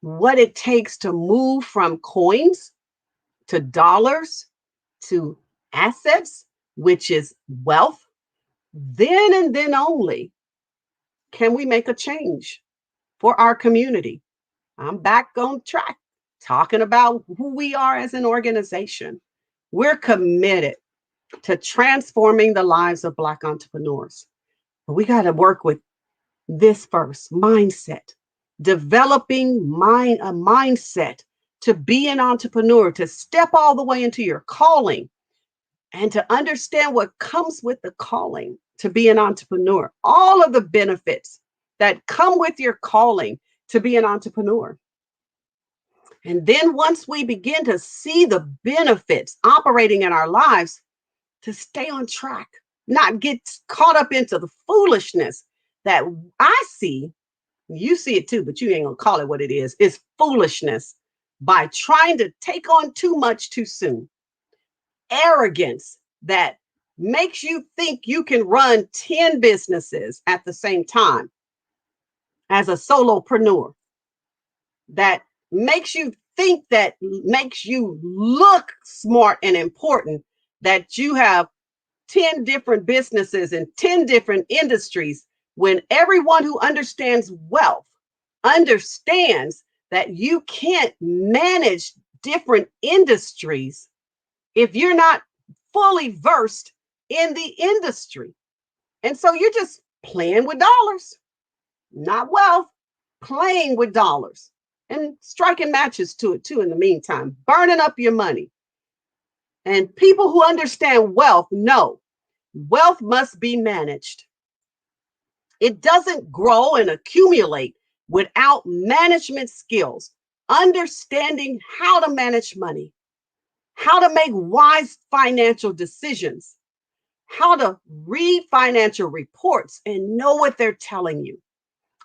what it takes to move from coins to dollars to assets, which is wealth, then and then only can we make a change for our community. I'm back on track talking about who we are as an organization. We're committed to transforming the lives of Black entrepreneurs. But we got to work with this first mindset, developing a mindset to be an entrepreneur, to step all the way into your calling and to understand what comes with the calling to be an entrepreneur, all of the benefits that come with your calling to be an entrepreneur. And then once we begin to see the benefits operating in our lives, to stay on track, not get caught up into the foolishness that I see. You see it too, but you ain't gonna call it what it is. It's foolishness by trying to take on too much too soon. Arrogance that makes you think you can run 10 businesses at the same time as a solopreneur. That makes you think, that makes you look smart and important, that you have 10 different businesses in 10 different industries, when everyone who understands wealth understands that you can't manage different industries if you're not fully versed in the industry. And so you're just playing with dollars, not wealth, playing with dollars and striking matches to it too in the meantime, burning up your money. And people who understand wealth know wealth must be managed. It doesn't grow and accumulate without management skills, understanding how to manage money, how to make wise financial decisions, how to read financial reports and know what they're telling you,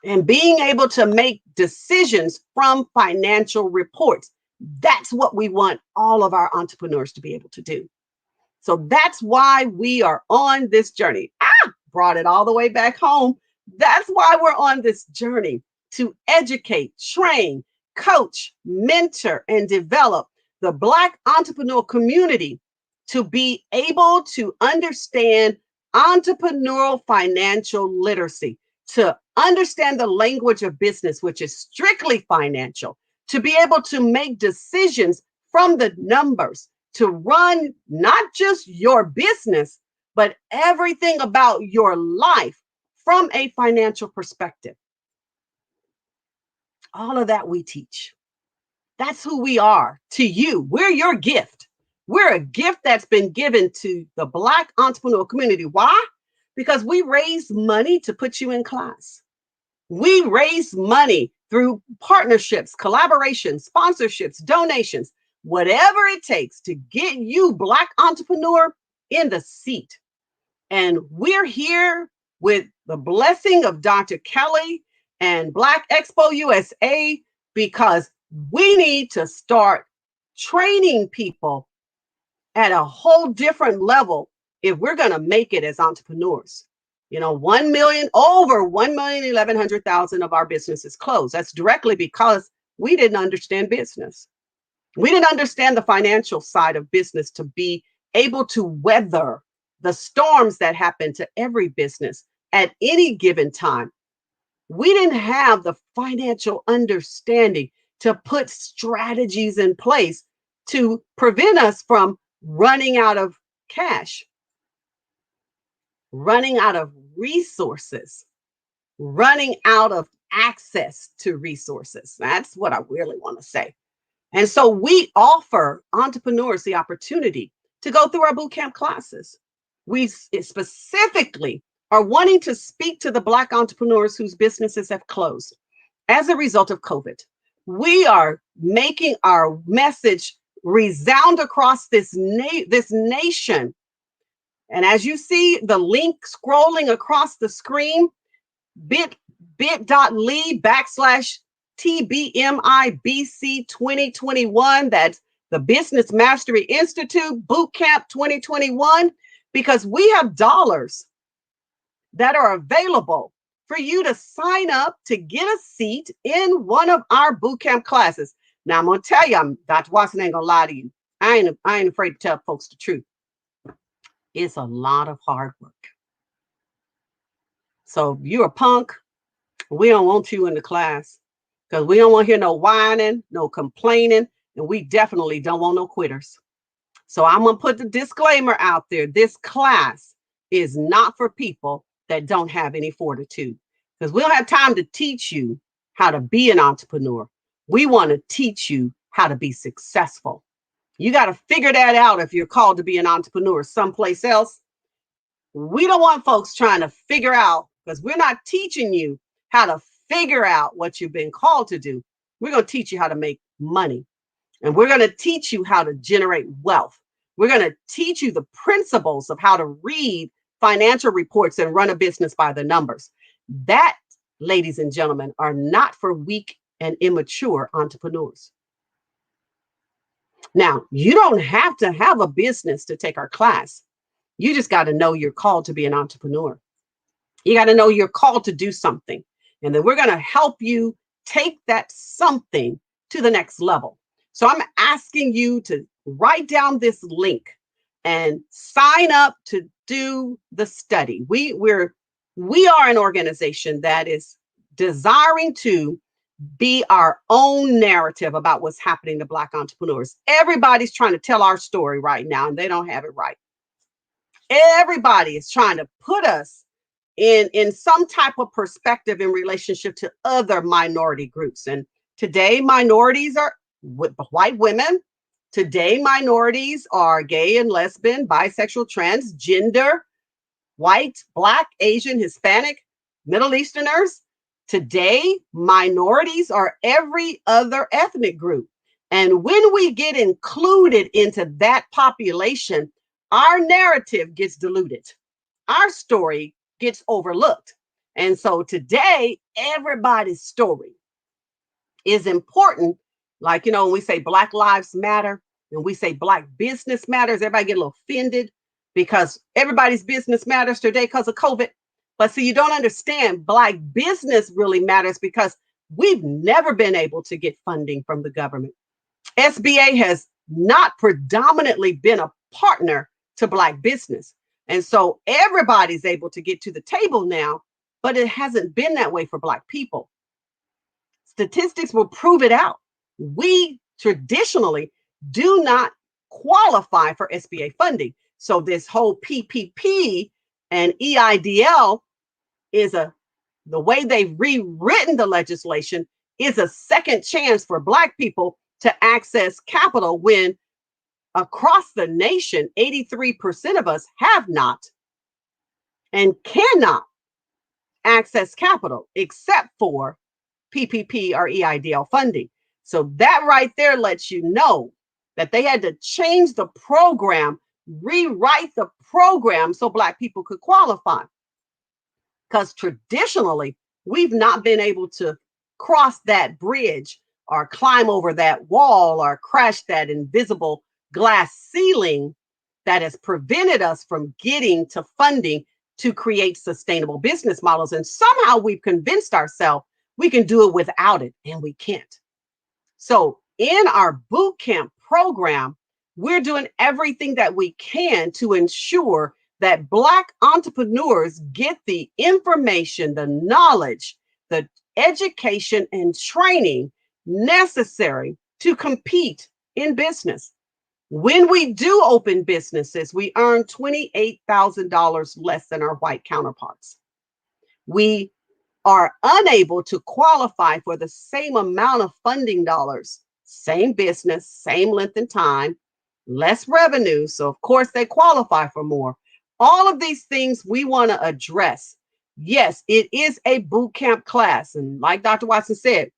and being able to make decisions from financial reports. That's what we want all of our entrepreneurs to be able to do. So that's why we are on this journey. Brought it all the way back home. That's why we're on this journey to educate, train, coach, mentor, and develop the Black entrepreneur community to be able to understand entrepreneurial financial literacy, to understand the language of business, which is strictly financial, to be able to make decisions from the numbers, to run not just your business, but everything about your life from a financial perspective. All of that we teach. That's who we are to you. We're your gift. We're a gift that's been given to the Black entrepreneurial community. Why? Because we raise money to put you in class. We raise money through partnerships, collaborations, sponsorships, donations, whatever it takes to get you, Black entrepreneur, in the seat. And we're here with the blessing of Dr. Kelly and Black Expo USA because we need to start training people at a whole different level if we're going to make it as entrepreneurs. You know, 1 million, over 1,111,000 of our businesses closed. That's directly because we didn't understand business. We didn't understand the financial side of business to be able to weather the storms that happen to every business at any given time. We didn't have the financial understanding to put strategies in place to prevent us from running out of cash, running out of resources, running out of access to resources. That's what I really want to say. And so we offer entrepreneurs the opportunity to go through our bootcamp classes. We specifically are wanting to speak to the Black entrepreneurs whose businesses have closed as a result of COVID. We are making our message resound across this nation. And as you see the link scrolling across the screen, bit.ly/TBMIBC 2021. That's the Business Mastery Institute Bootcamp 2021, because we have dollars that are available for you to sign up to get a seat in one of our bootcamp classes. Now, I'm going to tell you, Dr. Watson ain't going to lie to you. I ain't afraid to tell folks the truth. It's a lot of hard work. So if you're a punk, we don't want you in the class because we don't want to hear no whining, no complaining, and we definitely don't want no quitters. So I'm going to put the disclaimer out there. This class is not for people that don't have any fortitude, because we don't have time to teach you how to be an entrepreneur. We want to teach you how to be successful. You got to figure that out if you're called to be an entrepreneur someplace else. We don't want folks trying to figure out, because we're not teaching you how to figure out what you've been called to do. We're going to teach you how to make money. And we're going to teach you how to generate wealth. We're going to teach you the principles of how to read financial reports and run a business by the numbers. That, ladies and gentlemen, are not for weak and immature entrepreneurs. Now, you don't have to have a business to take our class. You just got to know you're called to be an entrepreneur. You got to know you're called to do something. And then we're going to help you take that something to the next level. So I'm asking you to write down this link and sign up to do the study. We are an organization that is desiring to be our own narrative about what's happening to Black entrepreneurs. Everybody's trying to tell our story right now, and they don't have it right. Everybody is trying to put us in some type of perspective in relationship to other minority groups. And today, minorities are white women. Today, minorities are gay and lesbian, bisexual, transgender, white, Black, Asian, Hispanic, Middle Easterners. Today, minorities are every other ethnic group. And when we get included into that population, our narrative gets diluted. Our story gets overlooked. And so today, everybody's story is important. Like, you know, when we say Black Lives Matter and we say Black business matters, everybody get a little offended because everybody's business matters today because of COVID. But see, you don't understand, Black business really matters because We've never been able to get funding from the government. SBA has not predominantly been a partner to Black business. And so everybody's able to get to the table now, but it hasn't been that way for Black people. Statistics will prove it out. We traditionally do not qualify for SBA funding. So this whole PPP and EIDL is the way they've rewritten the legislation is a second chance for Black people to access capital when across the nation, 83% of us have not and cannot access capital except for PPP or EIDL funding. So that right there lets you know that they had to change the program, rewrite the program so Black people could qualify. Because traditionally, we've not been able to cross that bridge or climb over that wall or crash that invisible glass ceiling that has prevented us from getting to funding to create sustainable business models. And somehow we've convinced ourselves we can do it without it, and we can't. So, in our boot camp program, we're doing everything that we can to ensure that Black entrepreneurs get the information, the knowledge, the education, and training necessary to compete in business. When we do open businesses, we earn $28,000 less than our white counterparts. We are unable to qualify for the same amount of funding dollars, same business, same length and time, less revenue. So, of course, they qualify for more. All of these things we want to address. Yes, it is a boot camp class. And like Dr. Watson said,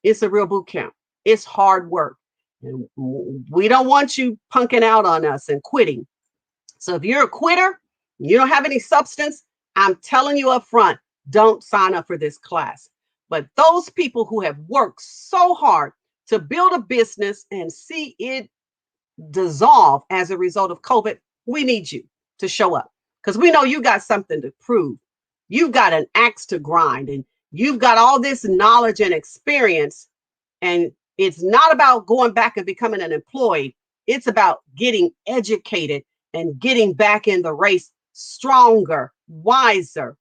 it's a real boot camp. It's hard work. And we don't want you punking out on us and quitting. So if you're a quitter, you don't have any substance, I'm telling you up front, don't sign up for this class. But those people who have worked so hard to build a business and see it dissolve as a result of COVID, we need you to show up because we know you got something to prove. You've got an axe to grind and you've got all this knowledge and experience. And it's not about going back and becoming an employee, it's about getting educated and getting back in the race stronger, wiser,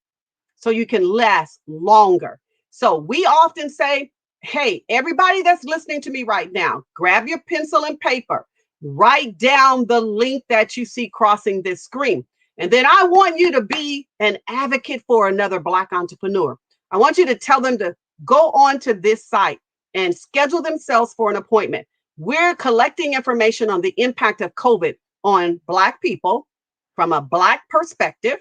so you can last longer. So we often say, hey, everybody that's listening to me right now, grab your pencil and paper, write down the link that you see crossing this screen. And then I want you to be an advocate for another Black entrepreneur. I want you to tell them to go on to this site and schedule themselves for an appointment. We're collecting information on the impact of COVID on Black people from a Black perspective.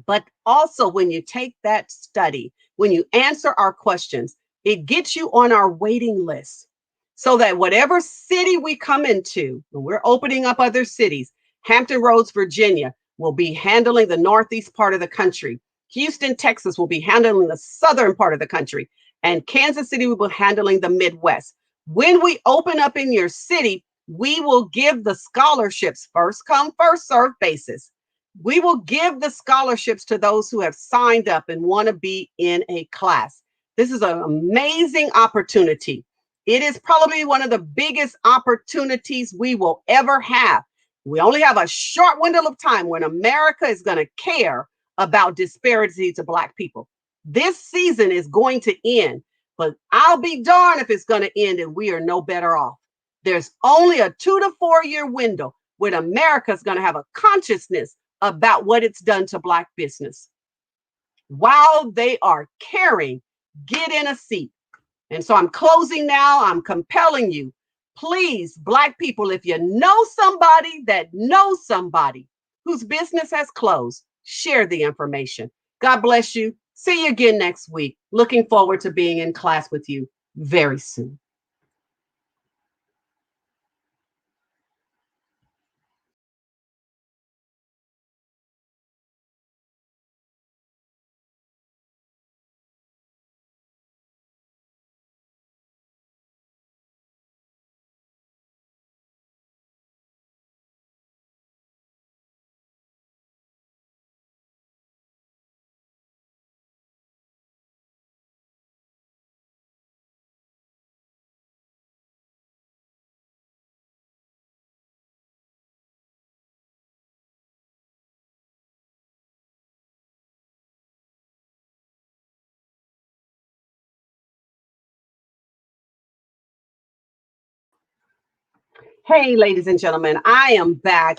But also, when you take that study, when you answer our questions, it gets you on our waiting list so that whatever city we come into, when we're opening up other cities, Hampton Roads, Virginia will be handling the northeast part of the country. Houston, Texas will be handling the southern part of the country. And Kansas City will be handling the Midwest. When we open up in your city, we will give the scholarships first come, first serve basis. We will give the scholarships to those who have signed up and want to be in a class. This is an amazing opportunity. It is probably one of the biggest opportunities we will ever have. We only have a short window of time when America is going to care about disparity to Black people. This season is going to end, but I'll be darned if it's going to end and we are no better off. There's only a 2 to 4 year window when America is going to have a consciousness about what it's done to Black business. While they are caring, get in a seat. And so I'm closing now. I'm compelling you. Please, Black people, if you know somebody that knows somebody whose business has closed, share the information. God bless you. See you again next week. Looking forward to being in class with you very soon. Hey, ladies and gentlemen, I am back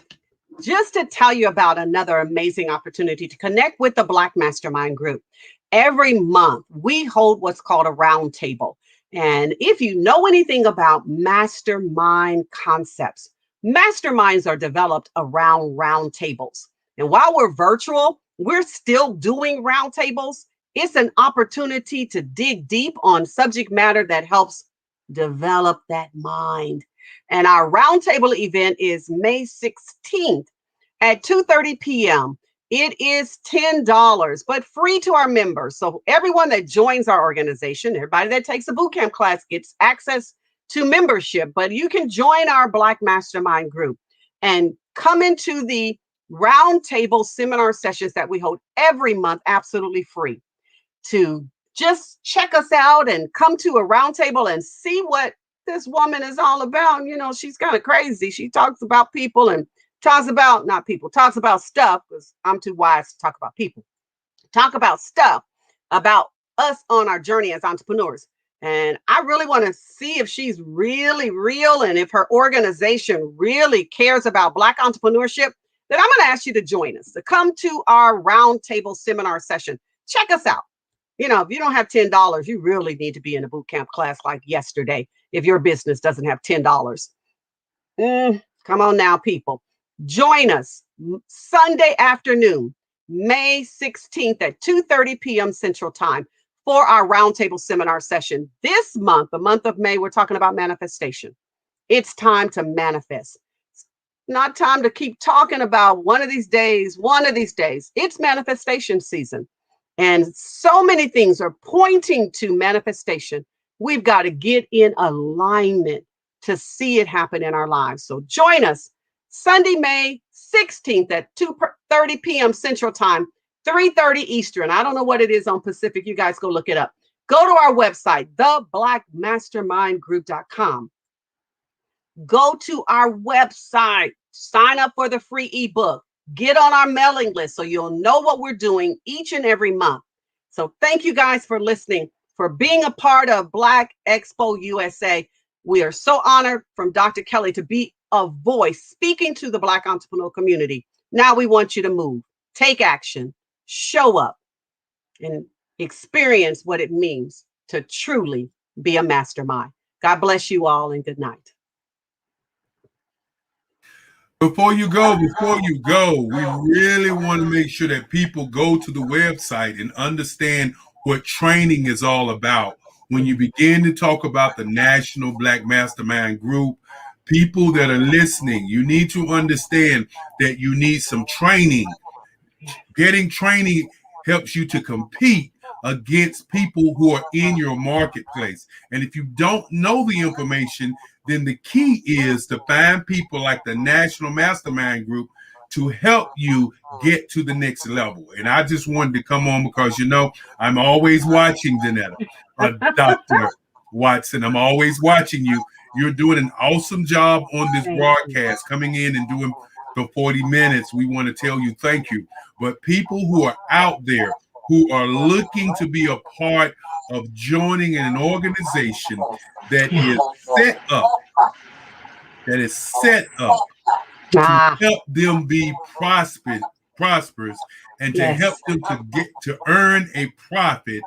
just to tell you about another amazing opportunity to connect with the Black Mastermind Group. Every month, we hold what's called a roundtable. And if you know anything about mastermind concepts, masterminds are developed around roundtables. And while we're virtual, we're still doing roundtables. It's an opportunity to dig deep on subject matter that helps develop that mind. And our roundtable event is May 16th at 2:30 p.m. It is $10, but free to our members. So everyone that joins our organization, everybody that takes a boot camp class gets access to membership, but you can join our Black Mastermind group and come into the roundtable seminar sessions that we hold every month absolutely free to just check us out and come to a roundtable and see what this woman is all about. You know, she's kind of crazy. She talks about people and talks about, not people, talks about stuff, because I'm too wise to talk about people. Talk about stuff about us on our journey as entrepreneurs. And I really want to see if she's really real and if her organization really cares about Black entrepreneurship. Then I'm going to ask you to join us, to come to our roundtable seminar session. Check us out. You know, if you don't have $10, you really need to be in a boot camp class like yesterday if your business doesn't have $10. Come on now, people. Join us Sunday afternoon, May 16th at 2:30 p.m. Central Time for our roundtable seminar session. This month, the month of May, we're talking about manifestation. It's time to manifest. It's not time to keep talking about one of these days, one of these days. It's manifestation season. And so many things are pointing to manifestation. We've got to get in alignment to see it happen in our lives. So join us Sunday, May 16th at 2:30 p.m. Central Time, 3:30 Eastern. I don't know what it is on Pacific. You guys go look it up. Go to our website, theblackmastermindgroup.com. Go to our website, sign up for the free ebook, get on our mailing list so you'll know what we're doing each and every month. So thank you guys for listening, for being a part of Black Expo USA. We are so honored from Dr. Kelly to be a voice speaking to the Black entrepreneur community. Now we want you to move, take action, show up, and experience what it means to truly be a mastermind. God bless you all and good night. Before you go, we really want to make sure that people go to the website and understand what training is all about. When you begin to talk about the National Black Mastermind Group, people that are listening, you need to understand that you need some training. Getting training helps you to compete against people who are in your marketplace. And if you don't know the information, then the key is to find people like the National Mastermind Group to help you get to the next level. And I just wanted to come on because, you know, I'm always watching Donnetta, Dr. Watson. I'm always watching you. You're doing an awesome job on this broadcast, coming in and doing for 40 minutes. We want to tell you thank you. But people who are out there who are looking to be a part of joining an organization that is set up, to help them be prosperous, and to help them to get to earn a profit.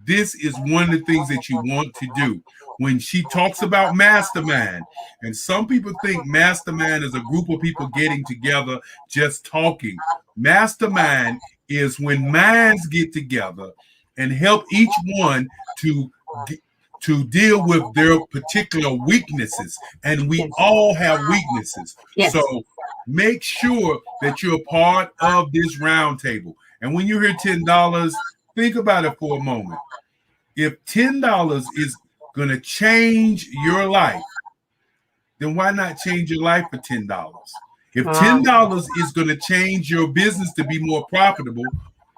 This is one of the things that you want to do. When she talks about mastermind, and some people think mastermind is a group of people getting together just talking. Mastermind is when minds get together and help each one to deal with their particular weaknesses. And we all have weaknesses. So make sure that you're a part of this roundtable. And when you hear $10, think about it for a moment. If $10 is going to change your life, then why not change your life for $10? If $10 is going to change your business to be more profitable,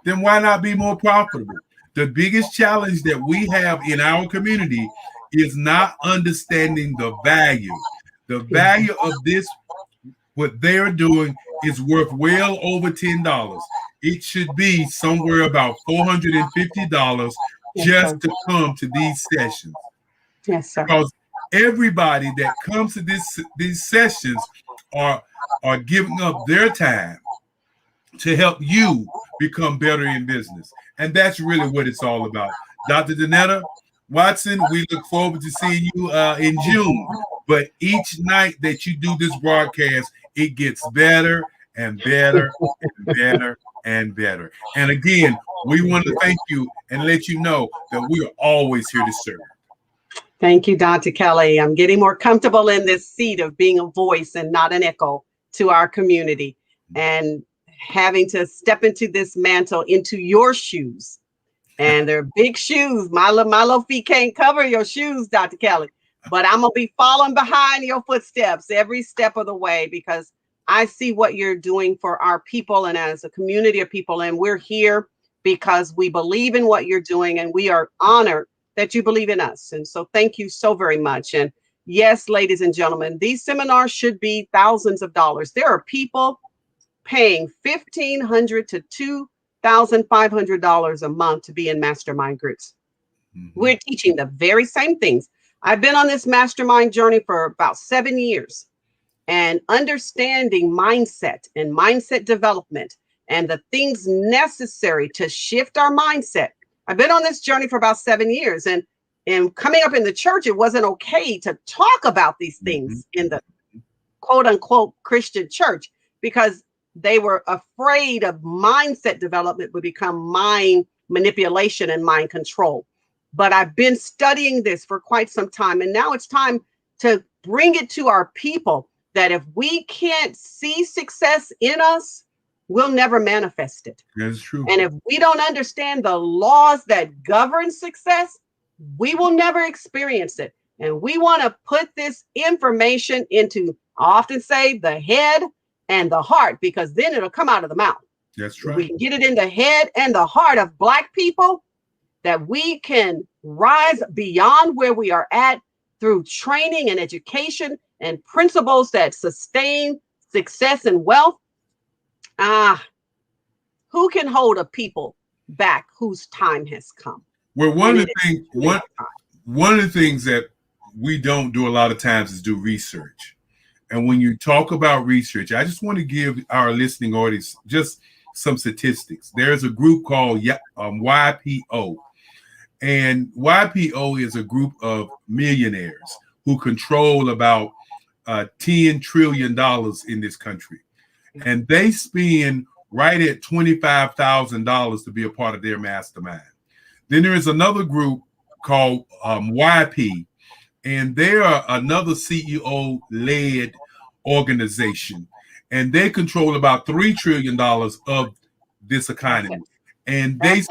then why not be more profitable? The biggest challenge that we have in our community is not understanding the value. The value of this, what they're doing, is worth well over $10. It should be somewhere about $450 just to come to these sessions. Yes, sir. Because everybody that comes to these sessions are giving up their time to help you become better in business. And that's really what it's all about. Dr. Donnetta Watson, we look forward to seeing you in June. But each night that you do this broadcast, it gets better and better and better and better. And again, we want to thank you and let you know that we are always here to serve. Thank you, Dr. Kelly. I'm getting more comfortable in this seat of being a voice and not an echo to our community, and having to step into this mantle, into your shoes. And they're big shoes. My little feet can't cover your shoes, Dr. Kelly. But I'm going to be following behind your footsteps every step of the way, because I see what you're doing for our people and as a community of people. And we're here because we believe in what you're doing, and we are honored that you believe in us. And so thank you so very much. And yes, ladies and gentlemen, these seminars should be thousands of dollars. There are people paying $1,500 to $2,500 a month to be in mastermind groups. Mm-hmm. We're teaching the very same things. I've been on this mastermind journey for about 7 years, and understanding mindset and mindset development and the things necessary to shift our mindset. I've been on this journey for about 7 years, and coming up in the church, it wasn't okay to talk about these things in the quote unquote Christian church, because they were afraid of mindset development would become mind manipulation and mind control. But I've been studying this for quite some time, and now it's time to bring it to our people that if we can't see success in us, we'll never manifest it. That's true. And if we don't understand the laws that govern success, we will never experience it. And we want to put this information into, I often say, the head and the heart, because then it'll come out of the mouth. That's right. We can get it in the head and the heart of Black people, that we can rise beyond where we are at through training and education and principles that sustain success and wealth. Who can hold a people back whose time has come? Well, one of the things that we don't do a lot of times is do research. And when you talk about research, I just want to give our listening audience just some statistics. There's a group called YPO. And YPO is a group of millionaires who control about $10 trillion in this country. And they spend right at $25,000 to be a part of their mastermind. Then there is another group called YP, and they're another CEO-led organization, and they control about $3 trillion of this economy. And they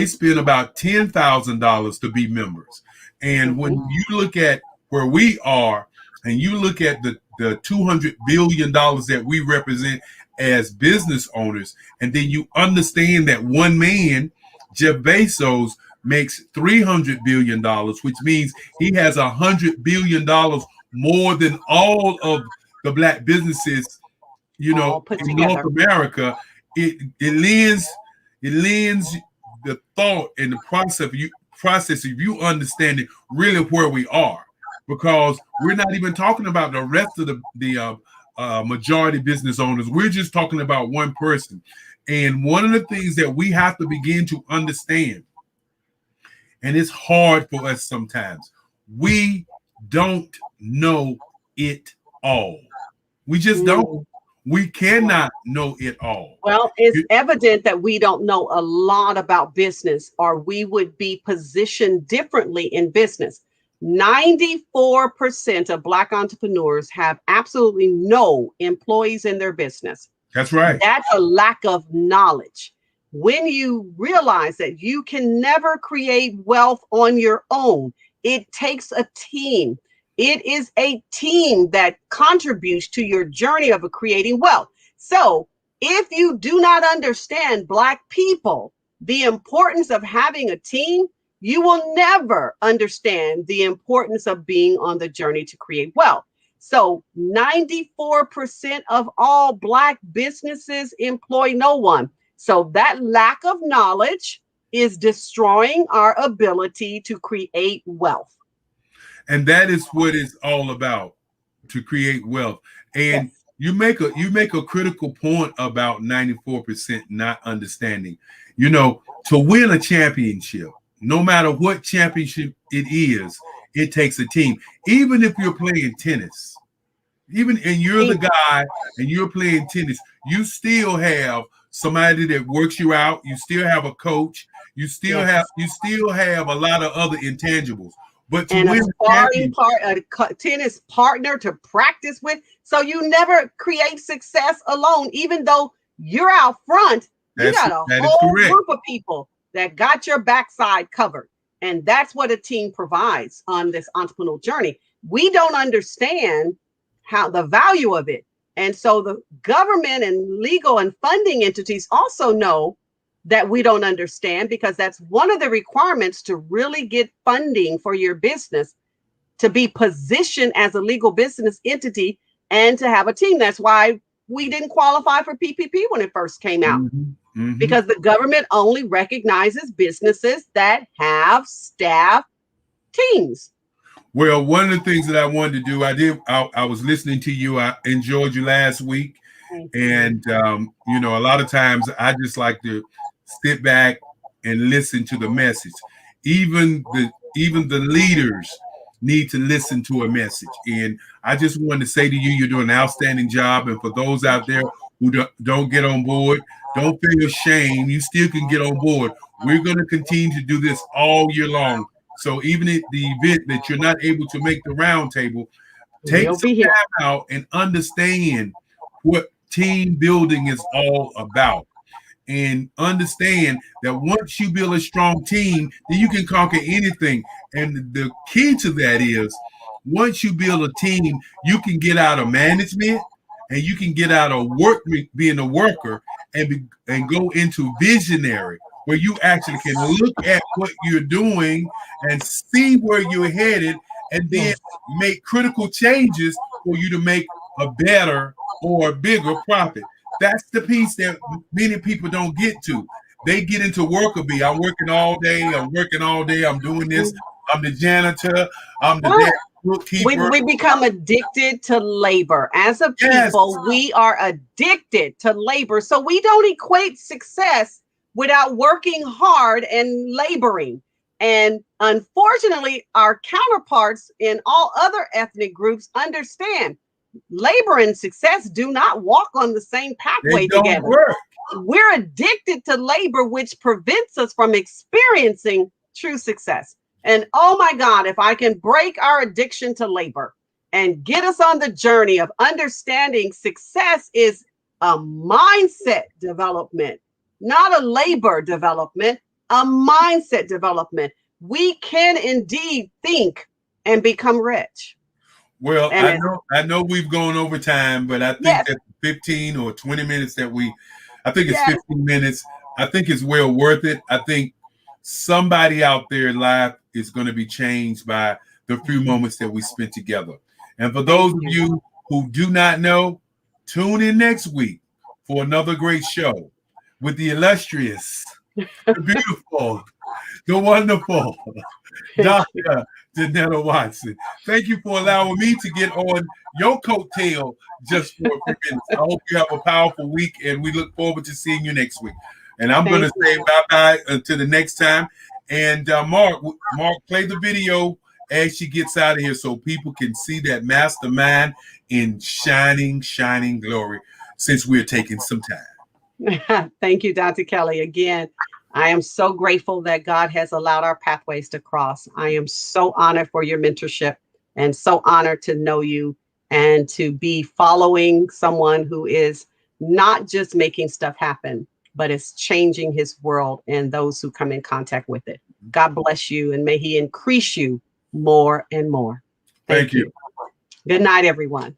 spend about $10,000 to be members. And when you look at where we are, and you look at the $200 billion that we represent as business owners, and then you understand that one man, Jeff Bezos, makes $300 billion, which means he has $100 billion more than all of the Black businesses, in North America. It lends the thought and the process of you understanding really where we are, because we're not even talking about the rest of the majority business owners. We're just talking about one person. And one of the things that we have to begin to understand, and it's hard for us sometimes, we don't know it all. We just don't. We cannot know it all. Well, it's evident that we don't know a lot about business, or we would be positioned differently in business. 94% of Black entrepreneurs have absolutely no employees in their business. That's right. That's a lack of knowledge. When you realize that you can never create wealth on your own, it takes a team. It is a team that contributes to your journey of creating wealth. So if you do not understand Black people, the importance of having a team, you will never understand the importance of being on the journey to create wealth. So 94% of all Black businesses employ no one. So that lack of knowledge is destroying our ability to create wealth. And that is what it's all about, to create wealth. And Yes. you make a critical point about 94% not understanding. To win a championship, no matter what championship it is, it takes a team. Even if you're playing tennis, and you're the guy and you're playing tennis, you still have somebody that works you out. You still have a coach. You still Yes. have a lot of other intangibles. But to And a win a sparring championship, tennis partner to practice with. So you never create success alone, even though you're out front. You got a that is whole correct. group of people that got your backside covered. And that's what a team provides on this entrepreneurial journey. We don't understand how the value of it. And so the government and legal and funding entities also know that we don't understand, because that's one of the requirements to really get funding for your business, to be positioned as a legal business entity and to have a team. That's why we didn't qualify for PPP when it first came out, because the government only recognizes businesses that have staff teams. Well, one of the things that I wanted to do, I was listening to you. I enjoyed you last week. And, a lot of times I just like to sit back and listen to the message. Even the leaders need to listen to a message. And I just wanted to say to you, you're doing an outstanding job. And for those out there who don't get on board, don't feel shame. You still can get on board. We're going to continue to do this all year long. So even at the event that you're not able to make the round table, take some time out and understand what team building is all about. And understand that once you build a strong team, then you can conquer anything. And the key to that is, once you build a team, you can get out of management and you can get out of being a worker, and go into visionary, where you actually can look at what you're doing and see where you're headed, and then make critical changes for you to make a better or a bigger profit. That's the piece that many people don't get to. They get into worker bee. I'm working all day. I'm doing this. I'm the janitor. I'm the bookkeeper. We become addicted to labor. As a people, we are addicted to labor. So we don't equate success without working hard and laboring. And unfortunately, our counterparts in all other ethnic groups understand labor and success do not walk on the same pathway together. We're addicted to labor, which prevents us from experiencing true success. And oh my God, if I can break our addiction to labor and get us on the journey of understanding success is a mindset development, not a labor development, a mindset development. We can indeed think and become rich. Well, I know we've gone over time, but I think that 15 or 20 minutes I think it's 15 minutes. I think it's well worth it. I think somebody out there live is going to be changed by the few moments that we spent together. And for those of you who do not know, tune in next week for another great show with the illustrious, the beautiful, the wonderful Dr. Donnetta Watson. Thank you for allowing me to get on your coattail just for a few minutes. I hope you have a powerful week, and we look forward to seeing you next week. And I'm going to say bye-bye until the next time. And Mark, play the video as she gets out of here so people can see that mastermind in shining, shining glory, since we're taking some time. Thank you, Dr. Kelly. Again, I am so grateful that God has allowed our pathways to cross. I am so honored for your mentorship and so honored to know you and to be following someone who is not just making stuff happen, but is changing his world and those who come in contact with it. God bless you, and may he increase you more and more. Thank you. Good night, everyone.